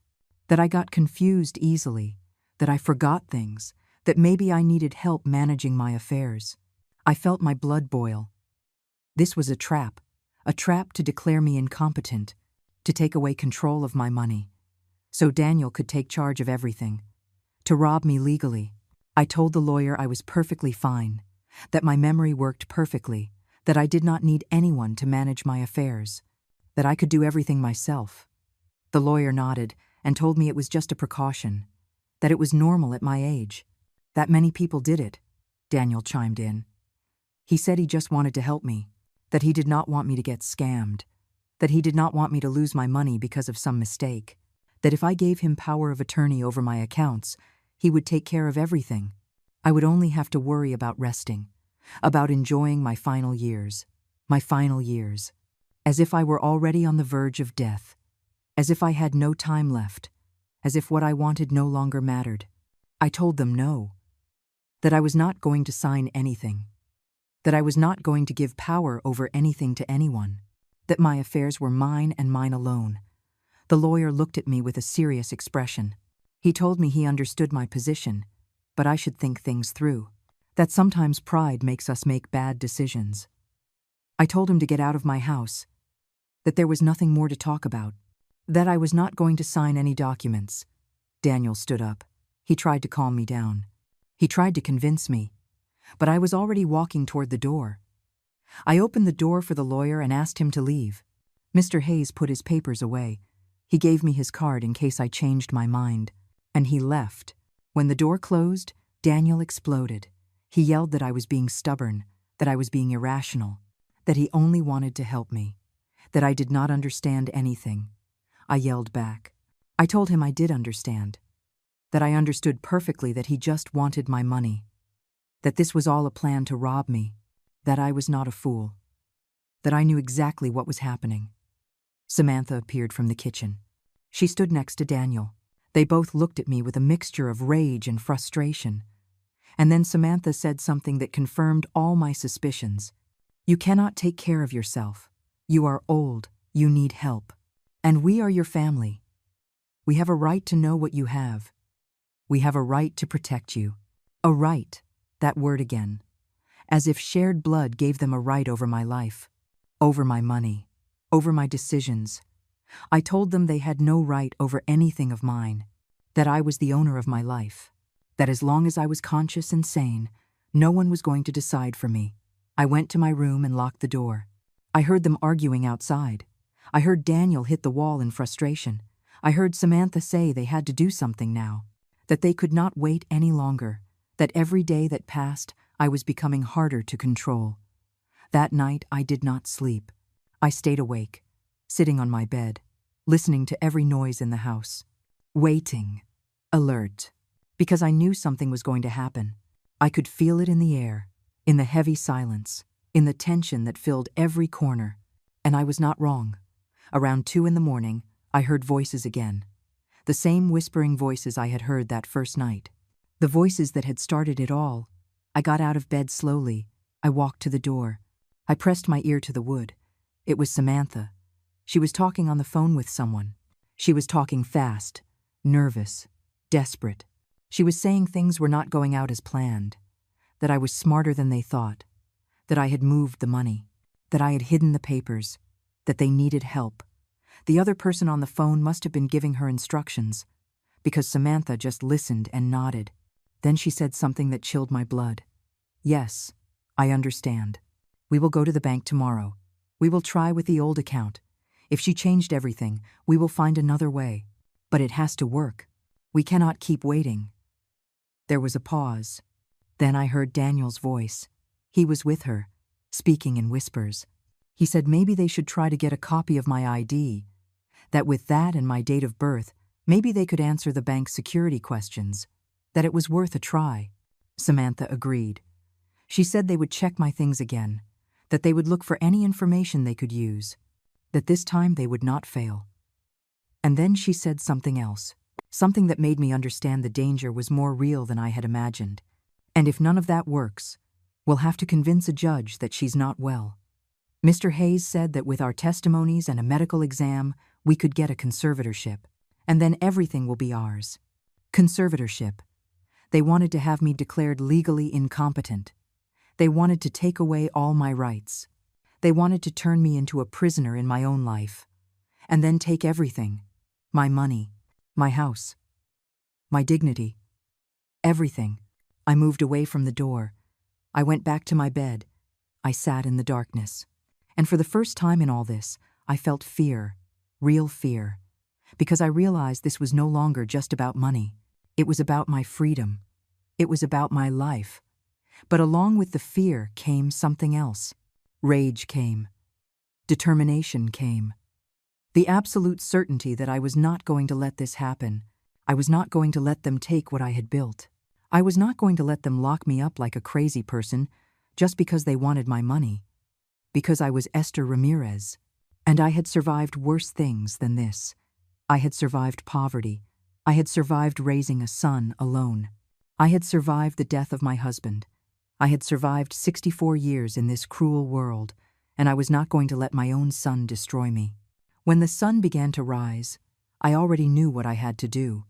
that I got confused easily, that I forgot things, that maybe I needed help managing my affairs. I felt my blood boil. This was a trap to declare me incompetent, to take away control of my money, so Daniel could take charge of everything, to rob me legally. I told the lawyer I was perfectly fine, that my memory worked perfectly, that I did not need anyone to manage my affairs, that I could do everything myself. The lawyer nodded and told me it was just a precaution, that it was normal at my age, that many people did it. Daniel chimed in. He said he just wanted to help me, that he did not want me to get scammed, that he did not want me to lose my money because of some mistake, that if I gave him power of attorney over my accounts, he would take care of everything. I would only have to worry about resting, about enjoying my final years. as if I were already on the verge of death, as if I had no time left, as if what I wanted no longer mattered. I told them no, that I was not going to sign anything, that I was not going to give power over anything to anyone, that my affairs were mine and mine alone. The lawyer looked at me with a serious expression. He told me he understood my position, but I should think things through, that sometimes pride makes us make bad decisions. I told him to get out of my house, that there was nothing more to talk about, that I was not going to sign any documents. Daniel stood up. He tried to calm me down. He tried to convince me, but I was already walking toward the door. I opened the door for the lawyer and asked him to leave. Mr. Hayes put his papers away. He gave me his card in case I changed my mind, and he left. When the door closed, Daniel exploded. He yelled that I was being stubborn, that I was being irrational, that he only wanted to help me, that I did not understand anything. I yelled back. I told him I did understand, that I understood perfectly that he just wanted my money, that this was all a plan to rob me, that I was not a fool, that I knew exactly what was happening. Samantha appeared from the kitchen. She stood next to Daniel. They both looked at me with a mixture of rage and frustration. And then Samantha said something that confirmed all my suspicions. You cannot take care of yourself. You are old. You need help. And we are your family. We have a right to know what you have. We have a right to protect you. A right, that word again. As if shared blood gave them a right over my life, over my money, over my decisions. I told them they had no right over anything of mine, that I was the owner of my life, that as long as I was conscious and sane, no one was going to decide for me. I went to my room and locked the door. I heard them arguing outside. I heard Daniel hit the wall in frustration. I heard Samantha say they had to do something now, that they could not wait any longer, that every day that passed, I was becoming harder to control. That night, I did not sleep. I stayed awake, sitting on my bed, listening to every noise in the house, waiting, alert, because I knew something was going to happen. I could feel it in the air, in the heavy silence, in the tension that filled every corner, and I was not wrong. Around 2 a.m, I heard voices again, the same whispering voices I had heard that first night, the voices that had started it all. I got out of bed slowly. I walked to the door. I pressed my ear to the wood. It was Samantha. She was talking on the phone with someone. She was talking fast, nervous, desperate. She was saying things were not going out as planned, that I was smarter than they thought, that I had moved the money, that I had hidden the papers, that they needed help. The other person on the phone must have been giving her instructions, because Samantha just listened and nodded. Then she said something that chilled my blood. Yes, I understand. We will go to the bank tomorrow. We will try with the old account. If she changed everything, we will find another way. But it has to work. We cannot keep waiting. There was a pause. Then I heard Daniel's voice. He was with her, speaking in whispers. He said maybe they should try to get a copy of my ID, that with that and my date of birth, maybe they could answer the bank's security questions, that it was worth a try. Samantha agreed. She said they would check my things again, that they would look for any information they could use, that this time they would not fail. And then she said something else, something that made me understand the danger was more real than I had imagined. And if none of that works, we'll have to convince a judge that she's not well. Mr. Hayes said that with our testimonies and a medical exam, we could get a conservatorship, and then everything will be ours. Conservatorship. They wanted to have me declared legally incompetent. They wanted to take away all my rights. They wanted to turn me into a prisoner in my own life, and then take everything, my money, my house, my dignity, everything. I moved away from the door. I went back to my bed. I sat in the darkness. And for the first time in all this, I felt fear, real fear, because I realized this was no longer just about money. It was about my freedom. It was about my life. But along with the fear came something else. Rage came. Determination came. The absolute certainty that I was not going to let this happen. I was not going to let them take what I had built. I was not going to let them lock me up like a crazy person just because they wanted my money. Because I was Esther Ramirez. And I had survived worse things than this. I had survived poverty. I had survived raising a son alone. I had survived the death of my husband. I had survived 64 years in this cruel world, and I was not going to let my own son destroy me. When the sun began to rise, I already knew what I had to do.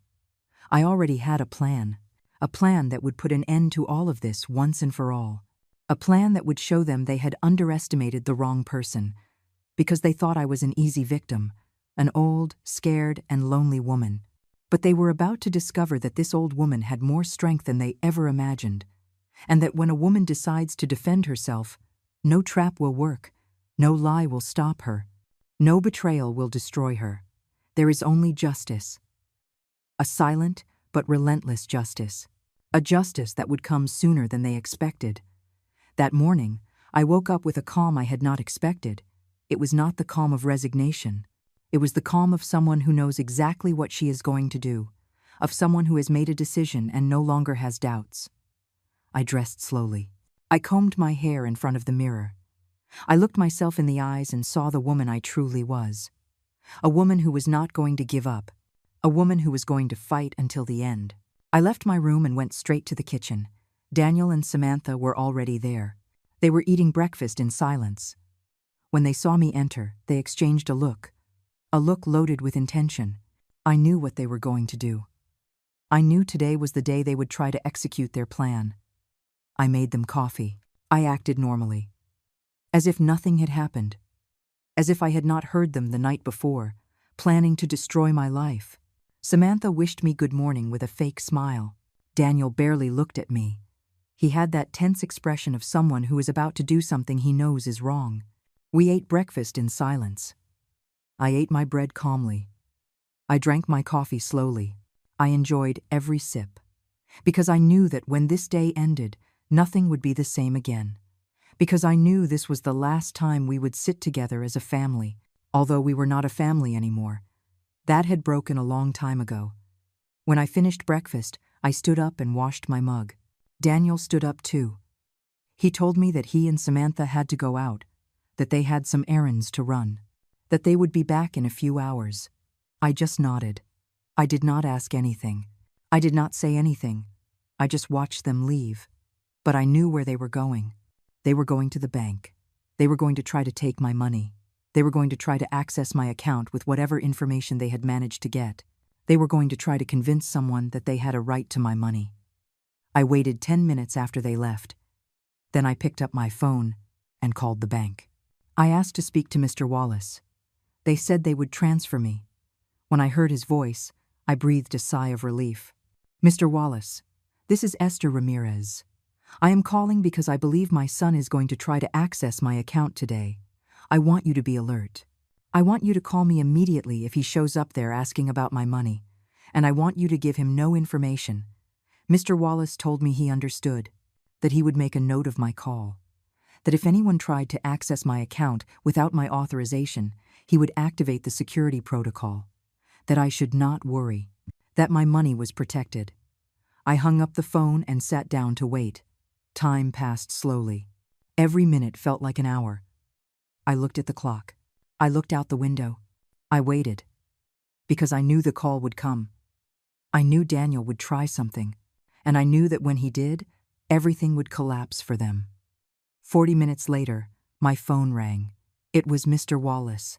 I already had a plan that would put an end to all of this once and for all. A plan that would show them they had underestimated the wrong person, because they thought I was an easy victim, an old, scared, and lonely woman. But they were about to discover that this old woman had more strength than they ever imagined, and that when a woman decides to defend herself, no trap will work, no lie will stop her, no betrayal will destroy her. There is only justice. A silent but relentless justice. A justice that would come sooner than they expected. That morning, I woke up with a calm I had not expected. It was not the calm of resignation. It was the calm of someone who knows exactly what she is going to do, of someone who has made a decision and no longer has doubts. I dressed slowly. I combed my hair in front of the mirror. I looked myself in the eyes and saw the woman I truly was. A woman who was not going to give up. A woman who was going to fight until the end. I left my room and went straight to the kitchen. Daniel and Samantha were already there. They were eating breakfast in silence. When they saw me enter, they exchanged a look loaded with intention. I knew what they were going to do. I knew today was the day they would try to execute their plan. I made them coffee. I acted normally, as if nothing had happened, as if I had not heard them the night before, planning to destroy my life. Samantha wished me good morning with a fake smile. Daniel barely looked at me. He had that tense expression of someone who is about to do something he knows is wrong. We ate breakfast in silence. I ate my bread calmly. I drank my coffee slowly. I enjoyed every sip, because I knew that when this day ended, nothing would be the same again. Because I knew this was the last time we would sit together as a family, although we were not a family anymore. That had broken a long time ago. When I finished breakfast, I stood up and washed my mug. Daniel stood up too. He told me that he and Samantha had to go out, that they had some errands to run, that they would be back in a few hours. I just nodded. I did not ask anything. I did not say anything. I just watched them leave. But I knew where they were going. They were going to the bank. They were going to try to take my money. They were going to try to access my account with whatever information they had managed to get. They were going to try to convince someone that they had a right to my money. I waited 10 minutes after they left. Then I picked up my phone and called the bank. I asked to speak to Mr. Wallace. They said they would transfer me. When I heard his voice, I breathed a sigh of relief. Mr. Wallace, this is Esther Ramirez. I am calling because I believe my son is going to try to access my account today. I want you to be alert. I want you to call me immediately if he shows up there asking about my money, and I want you to give him no information. Mr. Wallace told me he understood, that he would make a note of my call, that if anyone tried to access my account without my authorization, he would activate the security protocol, that I should not worry, that my money was protected. I hung up the phone and sat down to wait. Time passed slowly. Every minute felt like an hour. I looked at the clock. I looked out the window. I waited, because I knew the call would come. I knew Daniel would try something, and I knew that when he did, everything would collapse for them. 40 minutes later, my phone rang. It was Mr. Wallace.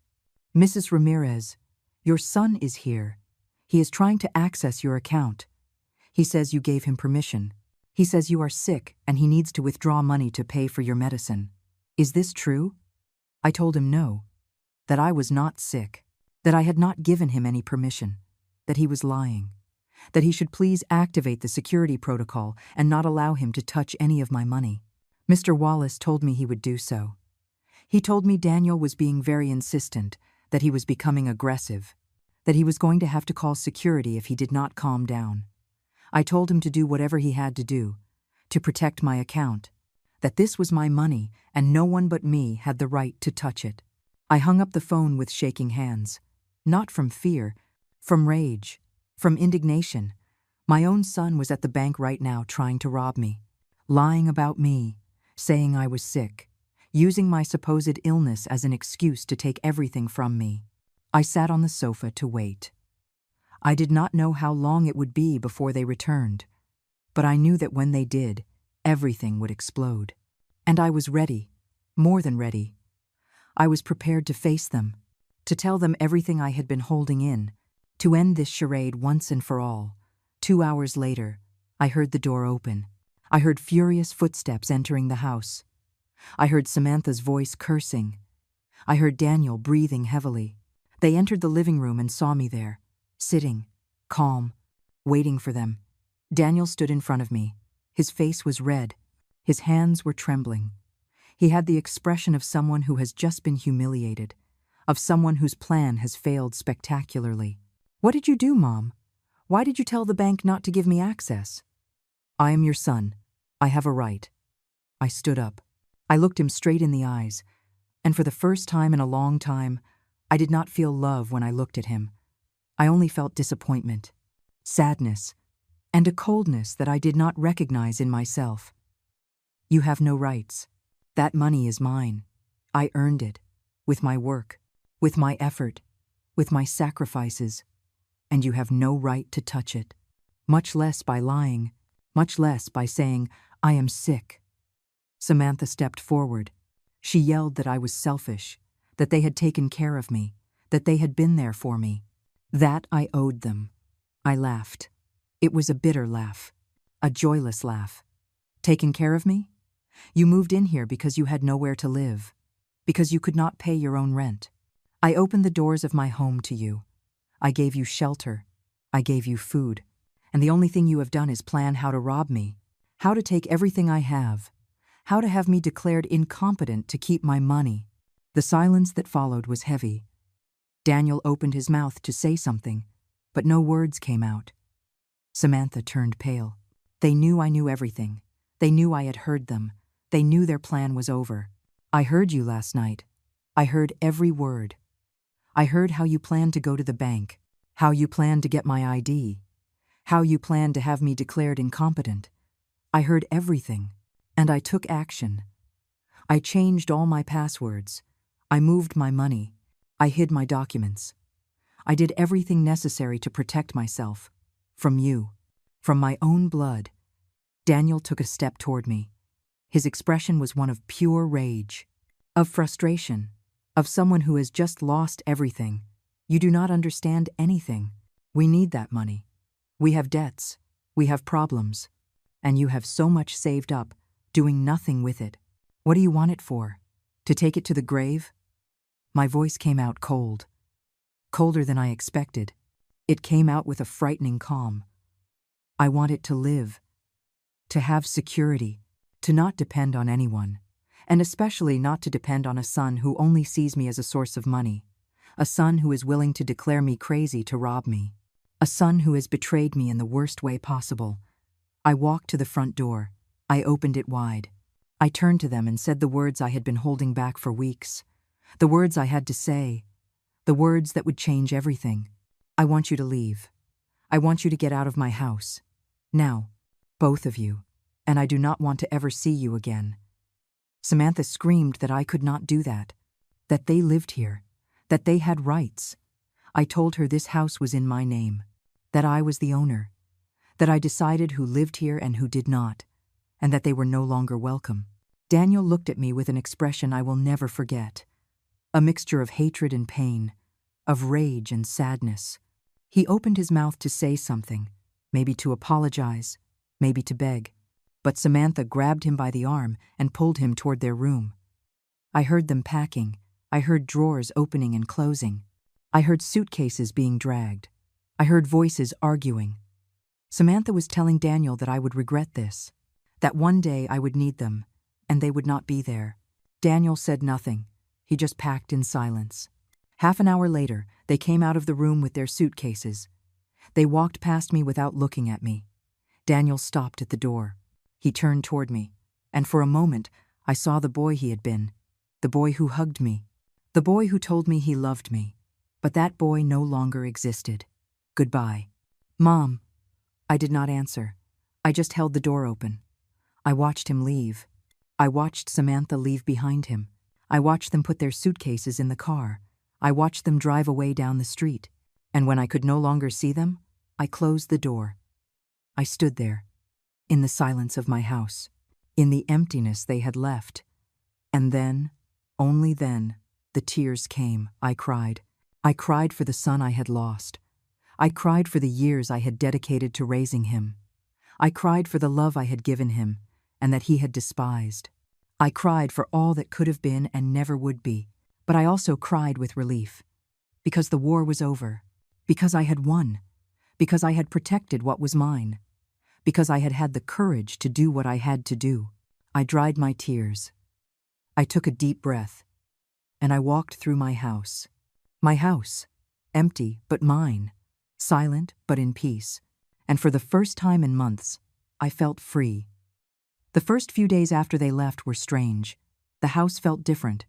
Mrs. Ramirez, your son is here. He is trying to access your account. He says you gave him permission. He says you are sick and he needs to withdraw money to pay for your medicine. Is this true? I told him no, that I was not sick, that I had not given him any permission, that he was lying, that he should please activate the security protocol and not allow him to touch any of my money. Mr. Wallace told me he would do so. He told me Daniel was being very insistent, that he was becoming aggressive, that he was going to have to call security if he did not calm down. I told him to do whatever he had to do, to protect my account, that this was my money and no one but me had the right to touch it. I hung up the phone with shaking hands, not from fear, from rage, from indignation. My own son was at the bank right now trying to rob me, lying about me, saying I was sick. using my supposed illness as an excuse to take everything from me. I sat on the sofa to wait. I did not know how long it would be before they returned, but I knew that when they did, everything would explode. And I was ready, more than ready. I was prepared to face them, to tell them everything I had been holding in, to end this charade once and for all. 2 hours later, I heard the door open. I heard furious footsteps entering the house. I heard Samantha's voice cursing. I heard Daniel breathing heavily. They entered the living room and saw me there, sitting, calm, waiting for them. Daniel stood in front of me. His face was red. His hands were trembling. He had the expression of someone who has just been humiliated, of someone whose plan has failed spectacularly. "What did you do, Mom? Why did you tell the bank not to give me access?" "I am your son. I have a right." I stood up. I looked him straight in the eyes, and for the first time in a long time, I did not feel love when I looked at him. I only felt disappointment, sadness, and a coldness that I did not recognize in myself. "You have no rights. That money is mine. I earned it, with my work, with my effort, with my sacrifices, and you have no right to touch it, much less by lying, much less by saying, 'I am sick.'" Samantha stepped forward. She yelled that I was selfish, that they had taken care of me, that they had been there for me. That I owed them. I laughed. It was a bitter laugh, a joyless laugh. "Taken care of me? You moved in here because you had nowhere to live, because you could not pay your own rent. I opened the doors of my home to you. I gave you shelter. I gave you food. And the only thing you have done is plan how to rob me, how to take everything I have, how to have me declared incompetent to keep my money." The silence that followed was heavy. Daniel opened his mouth to say something, but no words came out. Samantha turned pale. They knew I knew everything. They knew I had heard them. They knew their plan was over. "I heard you last night. I heard every word. I heard how you planned to go to the bank, how you planned to get my ID, how you planned to have me declared incompetent. I heard everything, and I took action. I changed all my passwords. I moved my money. I hid my documents. I did everything necessary to protect myself. From you. From my own blood." Daniel took a step toward me. His expression was one of pure rage, of frustration, of someone who has just lost everything. "You do not understand anything. We need that money. We have debts. We have problems. And you have so much saved up, doing nothing with it. What do you want it for? To take it to the grave?" My voice came out cold. Colder than I expected. It came out with a frightening calm. "I want it to live. To have security. To not depend on anyone. And especially not to depend on a son who only sees me as a source of money. A son who is willing to declare me crazy to rob me. A son who has betrayed me in the worst way possible." I walked to the front door. I opened it wide. I turned to them and said the words I had been holding back for weeks. The words I had to say. The words that would change everything. "I want you to leave. I want you to get out of my house. Now, both of you. And I do not want to ever see you again." Samantha screamed that I could not do that. That they lived here. That they had rights. I told her this house was in my name. That I was the owner. That I decided who lived here and who did not. And that they were no longer welcome. Daniel looked at me with an expression I will never forget. A mixture of hatred and pain. Of rage and sadness. He opened his mouth to say something. Maybe to apologize. Maybe to beg. But Samantha grabbed him by the arm and pulled him toward their room. I heard them packing. I heard drawers opening and closing. I heard suitcases being dragged. I heard voices arguing. Samantha was telling Daniel that I would regret this. That one day I would need them, and they would not be there. Daniel said nothing. He just packed in silence. Half an hour later, they came out of the room with their suitcases. They walked past me without looking at me. Daniel stopped at the door. He turned toward me, and for a moment, I saw the boy he had been, the boy who hugged me, the boy who told me he loved me. But that boy no longer existed. Goodbye. "Mom." I did not answer. I just held the door open. I watched him leave. I watched Samantha leave behind him. I watched them put their suitcases in the car. I watched them drive away down the street. And when I could no longer see them, I closed the door. I stood there, in the silence of my house, in the emptiness they had left. And then, only then, the tears came. I cried. I cried for the son I had lost. I cried for the years I had dedicated to raising him. I cried for the love I had given him, and that he had despised. I cried for all that could have been and never would be, but I also cried with relief. Because the war was over. Because I had won. Because I had protected what was mine. Because I had had the courage to do what I had to do. I dried my tears. I took a deep breath, and I walked through my house. My house, empty but mine, silent but in peace. And for the first time in months, I felt free. The first few days after they left were strange. The house felt different,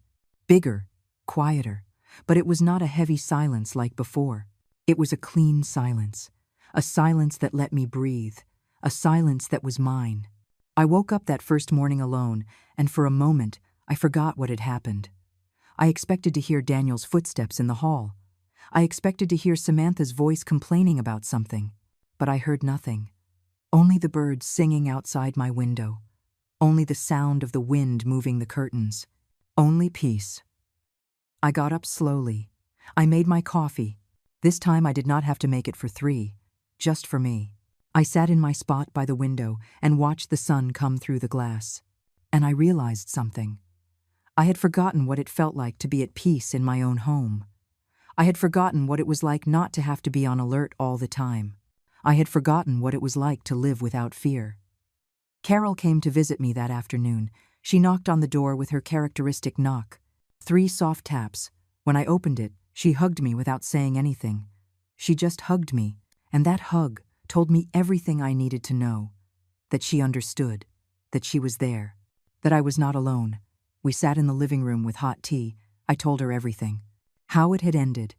bigger, quieter, but it was not a heavy silence like before. It was a clean silence, a silence that let me breathe, a silence that was mine. I woke up that first morning alone, and for a moment, I forgot what had happened. I expected to hear Daniel's footsteps in the hall. I expected to hear Samantha's voice complaining about something, but I heard nothing. Only the birds singing outside my window. Only the sound of the wind moving the curtains. Only peace. I got up slowly. I made my coffee. This time I did not have to make it for 3, just for me. I sat in my spot by the window and watched the sun come through the glass. And I realized something. I had forgotten what it felt like to be at peace in my own home. I had forgotten what it was like not to have to be on alert all the time. I had forgotten what it was like to live without fear. Carol came to visit me that afternoon. She knocked on the door with her characteristic knock. 3 soft taps. When I opened it, she hugged me without saying anything. She just hugged me, and that hug told me everything I needed to know. That she understood, that she was there, that I was not alone. We sat in the living room with hot tea. I told her everything. How it had ended.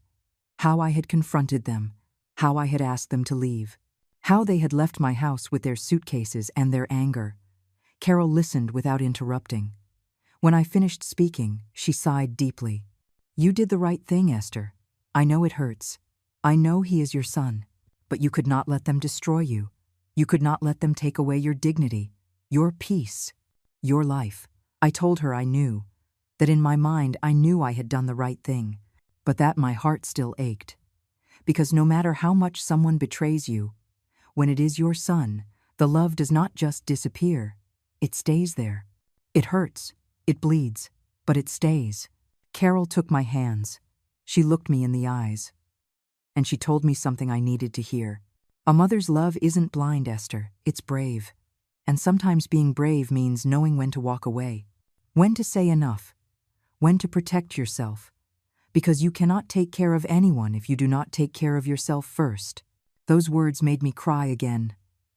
How I had confronted them. How I had asked them to leave. How they had left my house with their suitcases and their anger. Carol listened without interrupting. When I finished speaking, she sighed deeply. You did the right thing, Esther. I know it hurts. I know he is your son. But you could not let them destroy you. You could not let them take away your dignity, your peace, your life. I told her I knew, that in my mind I knew I had done the right thing, but that my heart still ached. Because no matter how much someone betrays you, when it is your son, the love does not just disappear, it stays there. It hurts, it bleeds, but it stays. Carol took my hands. She looked me in the eyes. And she told me something I needed to hear. A mother's love isn't blind, Esther, it's brave. And sometimes being brave means knowing when to walk away, when to say enough, when to protect yourself. Because you cannot take care of anyone if you do not take care of yourself first. Those words made me cry again,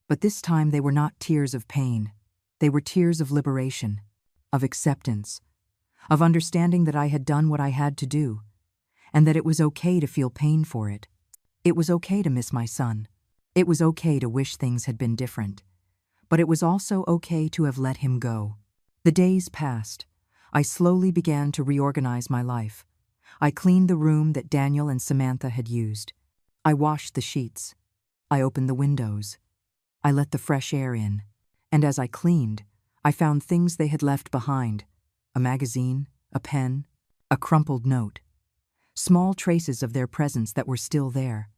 but this time they were not tears of pain. They were tears of liberation, of acceptance, of understanding that I had done what I had to do, and that it was okay to feel pain for it. It was okay to miss my son. It was okay to wish things had been different. But it was also okay to have let him go. The days passed. I slowly began to reorganize my life. I cleaned the room that Daniel and Samantha had used. I washed the sheets. I opened the windows. I let the fresh air in. And as I cleaned, I found things they had left behind. A magazine, a pen, a crumpled note. Small traces of their presence that were still there.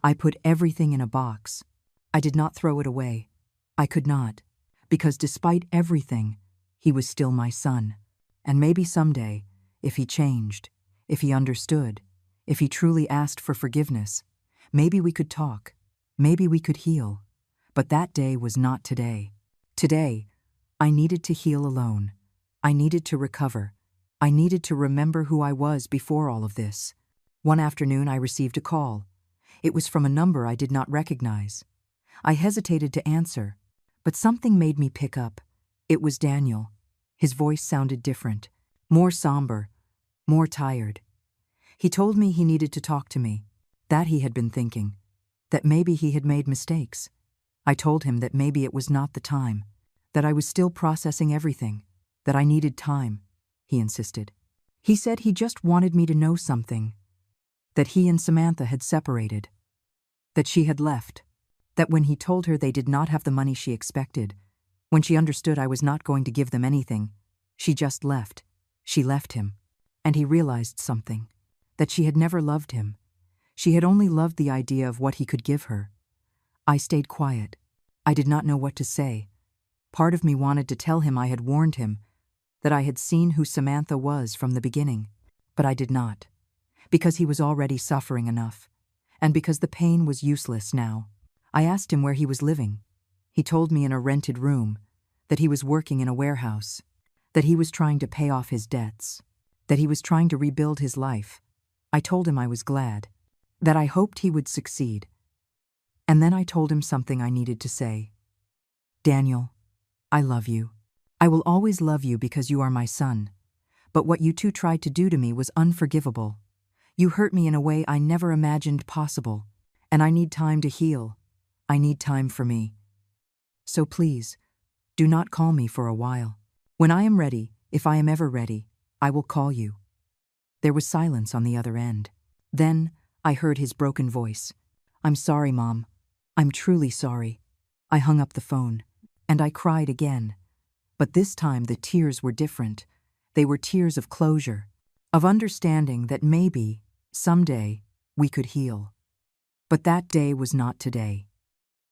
I put everything in a box. I did not throw it away. I could not, because despite everything, he was still my son. And maybe someday, if he changed, if he understood, if he truly asked for forgiveness, maybe we could talk, maybe we could heal. But that day was not today. Today, I needed to heal alone. I needed to recover. I needed to remember who I was before all of this. One afternoon, I received a call. It was from a number I did not recognize. I hesitated to answer, but something made me pick up. It was Daniel. His voice sounded different, more somber, more tired. He told me he needed to talk to me, that he had been thinking, that maybe he had made mistakes. I told him that maybe it was not the time, that I was still processing everything. that I needed time, he insisted. He said he just wanted me to know something, that he and Samantha had separated, that she had left, that when he told her they did not have the money she expected, when she understood I was not going to give them anything, she just left. She left him. And he realized something, that she had never loved him. She had only loved the idea of what he could give her. I stayed quiet. I did not know what to say. Part of me wanted to tell him I had warned him, that I had seen who Samantha was from the beginning, but I did not, because he was already suffering enough, and because the pain was useless now. I asked him where he was living. He told me in a rented room, that he was working in a warehouse, that he was trying to pay off his debts, that he was trying to rebuild his life. I told him I was glad, that I hoped he would succeed. And then I told him something I needed to say. Daniel, I love you. I will always love you because you are my son. But what you two tried to do to me was unforgivable. You hurt me in a way I never imagined possible, and I need time to heal. I need time for me. So please, do not call me for a while. When I am ready, if I am ever ready, I will call you. There was silence on the other end. Then I heard his broken voice. I'm sorry, Mom. I'm truly sorry. I hung up the phone, and I cried again. But this time the tears were different. They were tears of closure, of understanding that maybe, someday, we could heal. But that day was not today.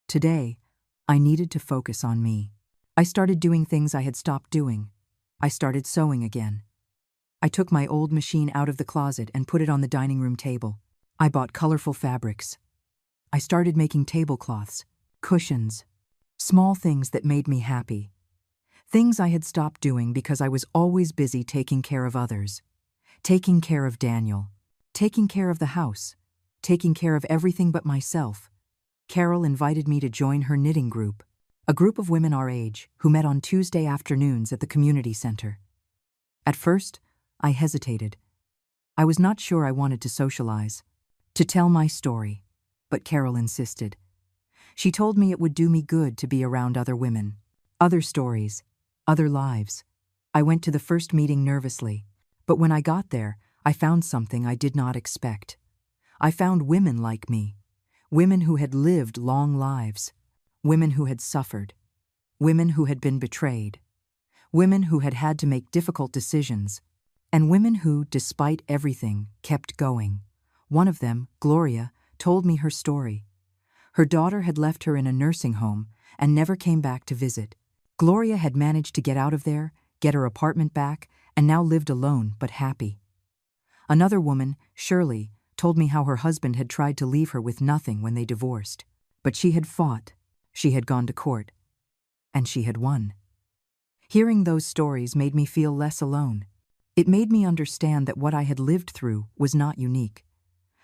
Today, I needed to focus on me. I started doing things I had stopped doing. I started sewing again. I took my old machine out of the closet and put it on the dining room table. I bought colorful fabrics. I started making tablecloths, cushions, small things that made me happy. Things I had stopped doing because I was always busy taking care of others. Taking care of Daniel. Taking care of the house. Taking care of everything but myself. Carol invited me to join her knitting group, a group of women our age who met on Tuesday afternoons at the community center. At first, I hesitated. I was not sure I wanted to socialize, to tell my story, but Carol insisted. She told me it would do me good to be around other women, other stories, other lives. I went to the first meeting nervously, but when I got there, I found something I did not expect. I found women like me, women who had lived long lives, women who had suffered, women who had been betrayed, women who had had to make difficult decisions, and women who, despite everything, kept going. One of them, Gloria, told me her story. Her daughter had left her in a nursing home and never came back to visit. Gloria had managed to get out of there, get her apartment back, and now lived alone but happy. Another woman, Shirley, told me how her husband had tried to leave her with nothing when they divorced. But she had fought, she had gone to court, and she had won. Hearing those stories made me feel less alone. It made me understand that what I had lived through was not unique.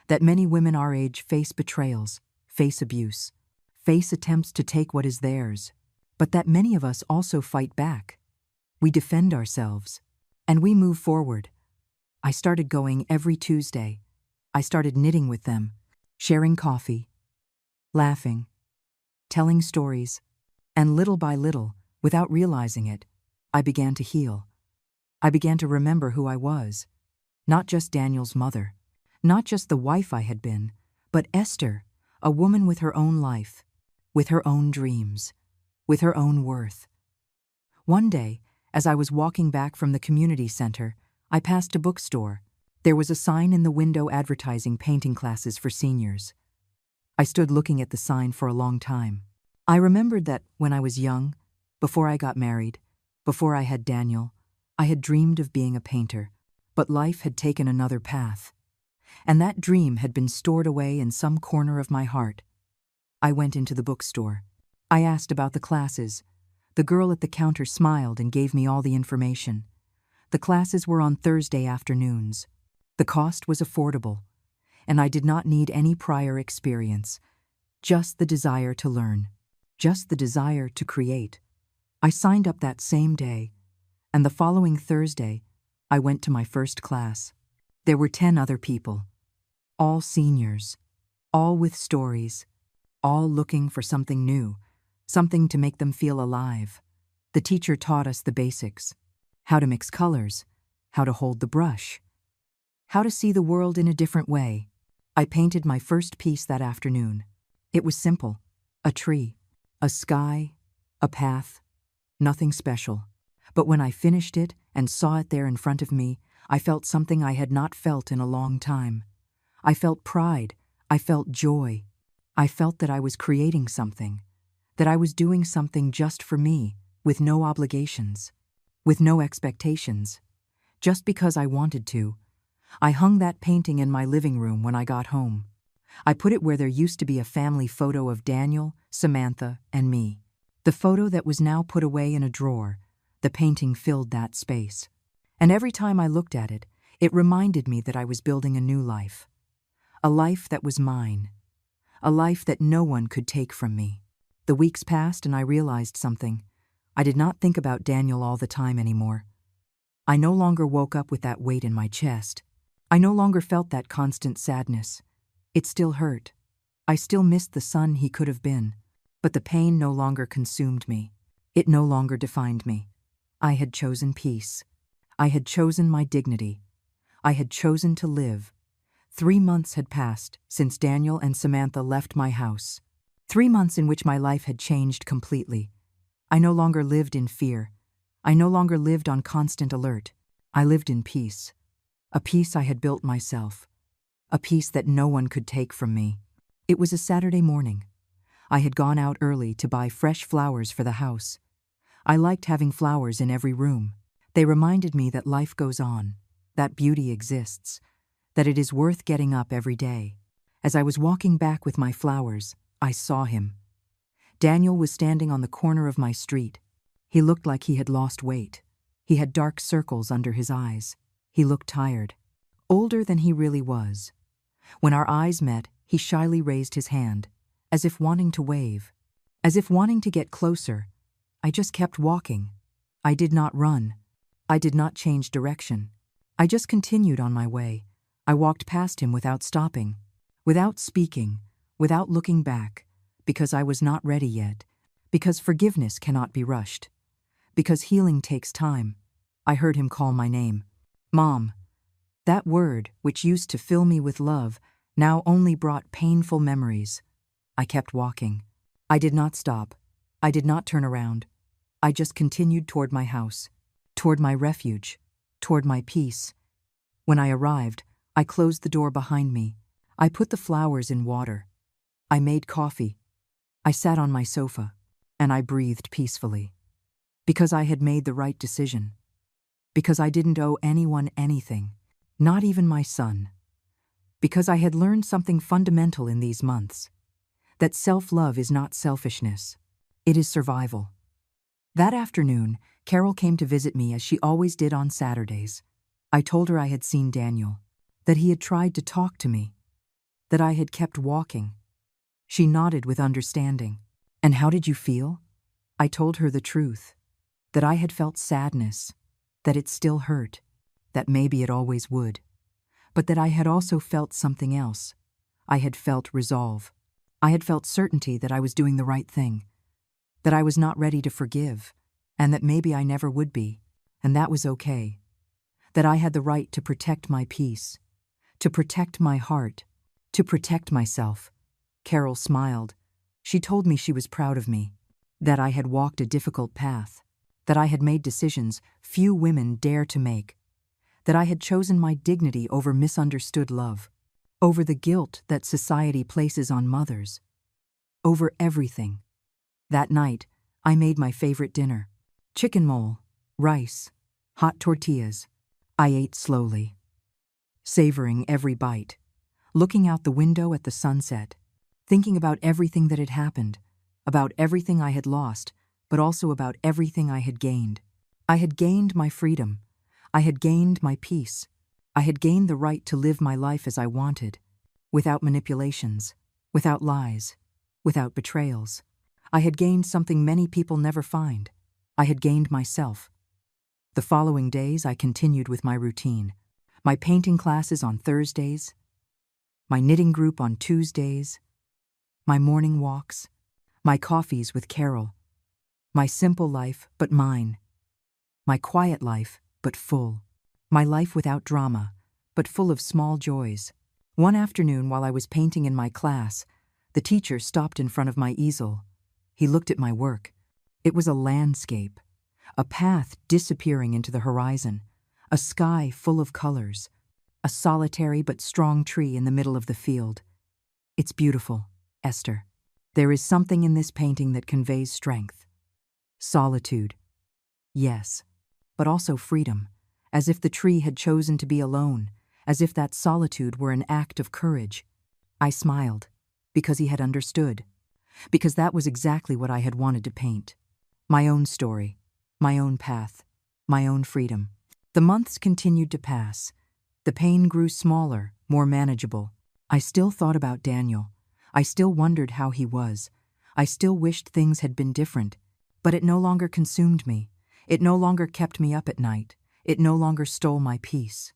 That many women our age face betrayals, face abuse, face attempts to take what is theirs, but that many of us also fight back. We defend ourselves, and we move forward. I started going every Tuesday. I started knitting with them, sharing coffee, laughing, telling stories, and little by little, without realizing it, I began to heal. I began to remember who I was, not just Daniel's mother, not just the wife I had been, but Esther, a woman with her own life, with her own dreams, with her own worth. One day, as I was walking back from the community center, I passed a bookstore. There was a sign in the window advertising painting classes for seniors. I stood looking at the sign for a long time. I remembered that when I was young, before I got married, before I had Daniel, I had dreamed of being a painter, but life had taken another path. And that dream had been stored away in some corner of my heart. I went into the bookstore. I asked about the classes. The girl at the counter smiled and gave me all the information. The classes were on Thursday afternoons. The cost was affordable, and I did not need any prior experience, just the desire to learn, just the desire to create. I signed up that same day, and the following Thursday, I went to my first class. There were 10 other people, all seniors, all with stories, all looking for something new, something to make them feel alive. The teacher taught us the basics: how to mix colors, how to hold the brush, how to see the world in a different way. I painted my first piece that afternoon. It was simple: a tree, a sky, a path, nothing special. But when I finished it and saw it there in front of me, I felt something I had not felt in a long time. I felt pride, I felt joy. I felt that I was creating something, that I was doing something just for me, with no obligations, with no expectations, just because I wanted to. I hung that painting in my living room when I got home. I put it where there used to be a family photo of Daniel, Samantha, and me. The photo that was now put away in a drawer, the painting filled that space. And every time I looked at it, it reminded me that I was building a new life. A life that was mine. A life that no one could take from me. The weeks passed and I realized something. I did not think about Daniel all the time anymore. I no longer woke up with that weight in my chest. I no longer felt that constant sadness. It still hurt. I still missed the son he could have been. But the pain no longer consumed me. It no longer defined me. I had chosen peace. I had chosen my dignity. I had chosen to live. 3 months had passed since Daniel and Samantha left my house. 3 months in which my life had changed completely. I no longer lived in fear. I no longer lived on constant alert. I lived in peace. A peace I had built myself. A peace that no one could take from me. It was a Saturday morning. I had gone out early to buy fresh flowers for the house. I liked having flowers in every room. They reminded me that life goes on, that beauty exists, that it is worth getting up every day. As I was walking back with my flowers, I saw him. Daniel was standing on the corner of my street. He looked like he had lost weight. He had dark circles under his eyes. He looked tired, older than he really was. When our eyes met, he shyly raised his hand, as if wanting to wave, as if wanting to get closer. I just kept walking. I did not run. I did not change direction. I just continued on my way. I walked past him without stopping, without speaking, without looking back, because I was not ready yet, because forgiveness cannot be rushed, because healing takes time. I heard him call my name. Mom. That word, which used to fill me with love, now only brought painful memories. I kept walking. I did not stop. I did not turn around. I just continued toward my house, toward my refuge, toward my peace. When I arrived, I closed the door behind me. I put the flowers in water. I made coffee. I sat on my sofa, and I breathed peacefully. Because I had made the right decision. Because I didn't owe anyone anything, not even my son. Because I had learned something fundamental in these months. That self-love is not selfishness. It is survival. That afternoon, Carol came to visit me as she always did on Saturdays. I told her I had seen Daniel, that he had tried to talk to me, that I had kept walking. She nodded with understanding. And how did you feel? I told her the truth, that I had felt sadness, that it still hurt, that maybe it always would, but that I had also felt something else. I had felt resolve. I had felt certainty that I was doing the right thing, that I was not ready to forgive, and that maybe I never would be, and that was okay, that I had the right to protect my peace, to protect my heart, to protect myself. Carol smiled. She told me she was proud of me, that I had walked a difficult path, that I had made decisions few women dare to make, that I had chosen my dignity over misunderstood love, over the guilt that society places on mothers, over everything. That night, I made my favorite dinner: chicken mole, rice, hot tortillas. I ate slowly, savoring every bite, looking out the window at the sunset, thinking about everything that had happened, about everything I had lost, but also about everything I had gained. I had gained my freedom. I had gained my peace. I had gained the right to live my life as I wanted, without manipulations, without lies, without betrayals. I had gained something many people never find. I had gained myself. The following days, I continued with my routine. My painting classes on Thursdays, my knitting group on Tuesdays, my morning walks, my coffees with Carol. My simple life, but mine. My quiet life, but full. My life without drama, but full of small joys. One afternoon while I was painting in my class, the teacher stopped in front of my easel. He looked at my work. It was a landscape, a path disappearing into the horizon, a sky full of colors, a solitary but strong tree in the middle of the field. It's beautiful, Esther. There is something in this painting that conveys strength. Solitude. Yes, but also freedom, as if the tree had chosen to be alone, as if that solitude were an act of courage. I smiled, because he had understood, because that was exactly what I had wanted to paint. My own story, my own path, my own freedom. The months continued to pass. The pain grew smaller, more manageable. I still thought about Daniel. I still wondered how he was. I still wished things had been different, but it no longer consumed me. It no longer kept me up at night. It no longer stole my peace.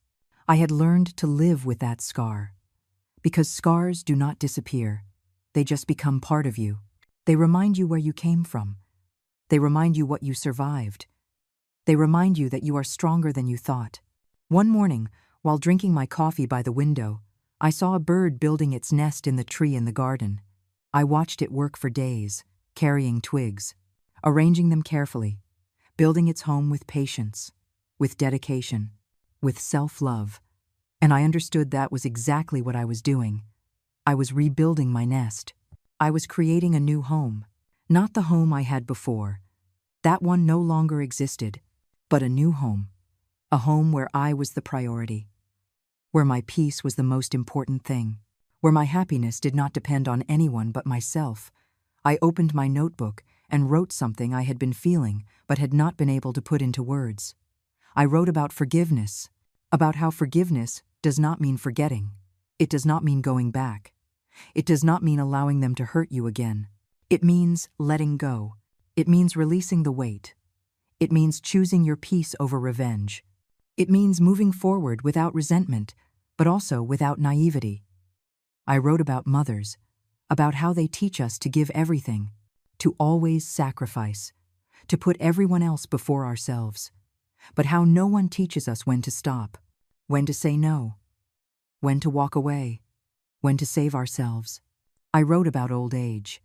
I had learned to live with that scar. Because scars do not disappear. They just become part of you. They remind you where you came from. They remind you what you survived. They remind you that you are stronger than you thought. One morning, while drinking my coffee by the window, I saw a bird building its nest in the tree in the garden. I watched it work for days, carrying twigs, arranging them carefully, building its home with patience, with dedication, with self-love. And I understood that was exactly what I was doing. I was rebuilding my nest. I was creating a new home. Not the home I had before. That one no longer existed, but a new home. A home where I was the priority. Where my peace was the most important thing. Where my happiness did not depend on anyone but myself. I opened my notebook and wrote something I had been feeling but had not been able to put into words. I wrote about forgiveness, about how forgiveness does not mean forgetting. It does not mean going back. It does not mean allowing them to hurt you again. It means letting go. It means releasing the weight. It means choosing your peace over revenge. It means moving forward without resentment, but also without naivety. I wrote about mothers, about how they teach us to give everything, to always sacrifice, to put everyone else before ourselves, but how no one teaches us when to stop, when to say no, when to walk away, when to save ourselves. I wrote about old age,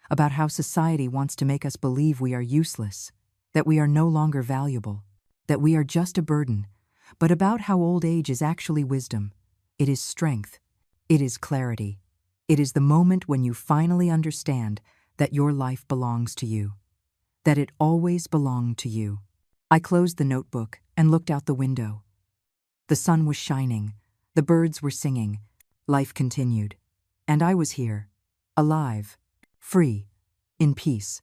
about how society wants to make us believe we are useless, that we are no longer valuable, that we are just a burden, but about how old age is actually wisdom. It is strength. It is clarity. It is the moment when you finally understand that your life belongs to you, that it always belonged to you. I closed the notebook and looked out the window. The sun was shining, the birds were singing, life continued, and I was here, alive, free, in peace.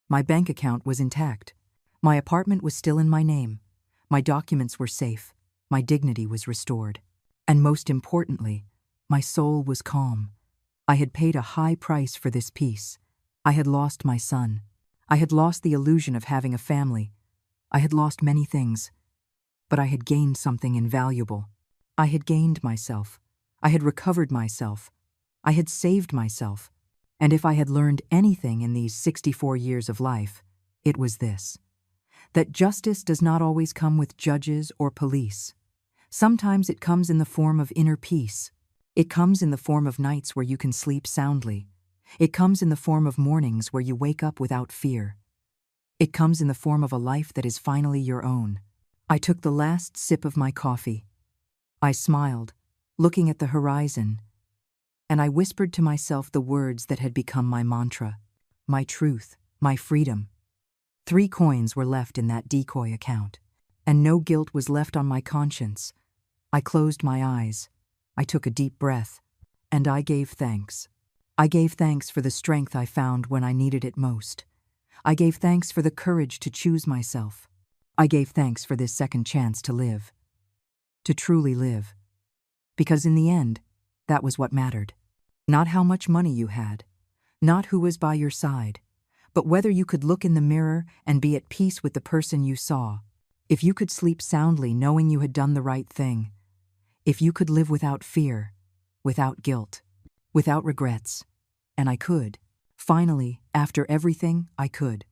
My bank account was intact. My apartment was still in my name. My documents were safe. My dignity was restored. And most importantly, my soul was calm. I had paid a high price for this peace. I had lost my son. I had lost the illusion of having a family. I had lost many things, but I had gained something invaluable. I had gained myself. I had recovered myself. I had saved myself. And if I had learned anything in these 64 years of life, it was this: that justice does not always come with judges or police. Sometimes it comes in the form of inner peace. It comes in the form of nights where you can sleep soundly. It comes in the form of mornings where you wake up without fear. It comes in the form of a life that is finally your own. I took the last sip of my coffee. I smiled, looking at the horizon, and I whispered to myself the words that had become my mantra: my truth, my freedom. 3 coins were left in that decoy account, and no guilt was left on my conscience. I closed my eyes. I took a deep breath, and I gave thanks. I gave thanks for the strength I found when I needed it most. I gave thanks for the courage to choose myself. I gave thanks for this second chance to live. To truly live. Because in the end, that was what mattered. Not how much money you had, not who was by your side, but whether you could look in the mirror and be at peace with the person you saw. If you could sleep soundly knowing you had done the right thing. If you could live without fear, without guilt, without regrets. And I could. Finally, after everything, I could.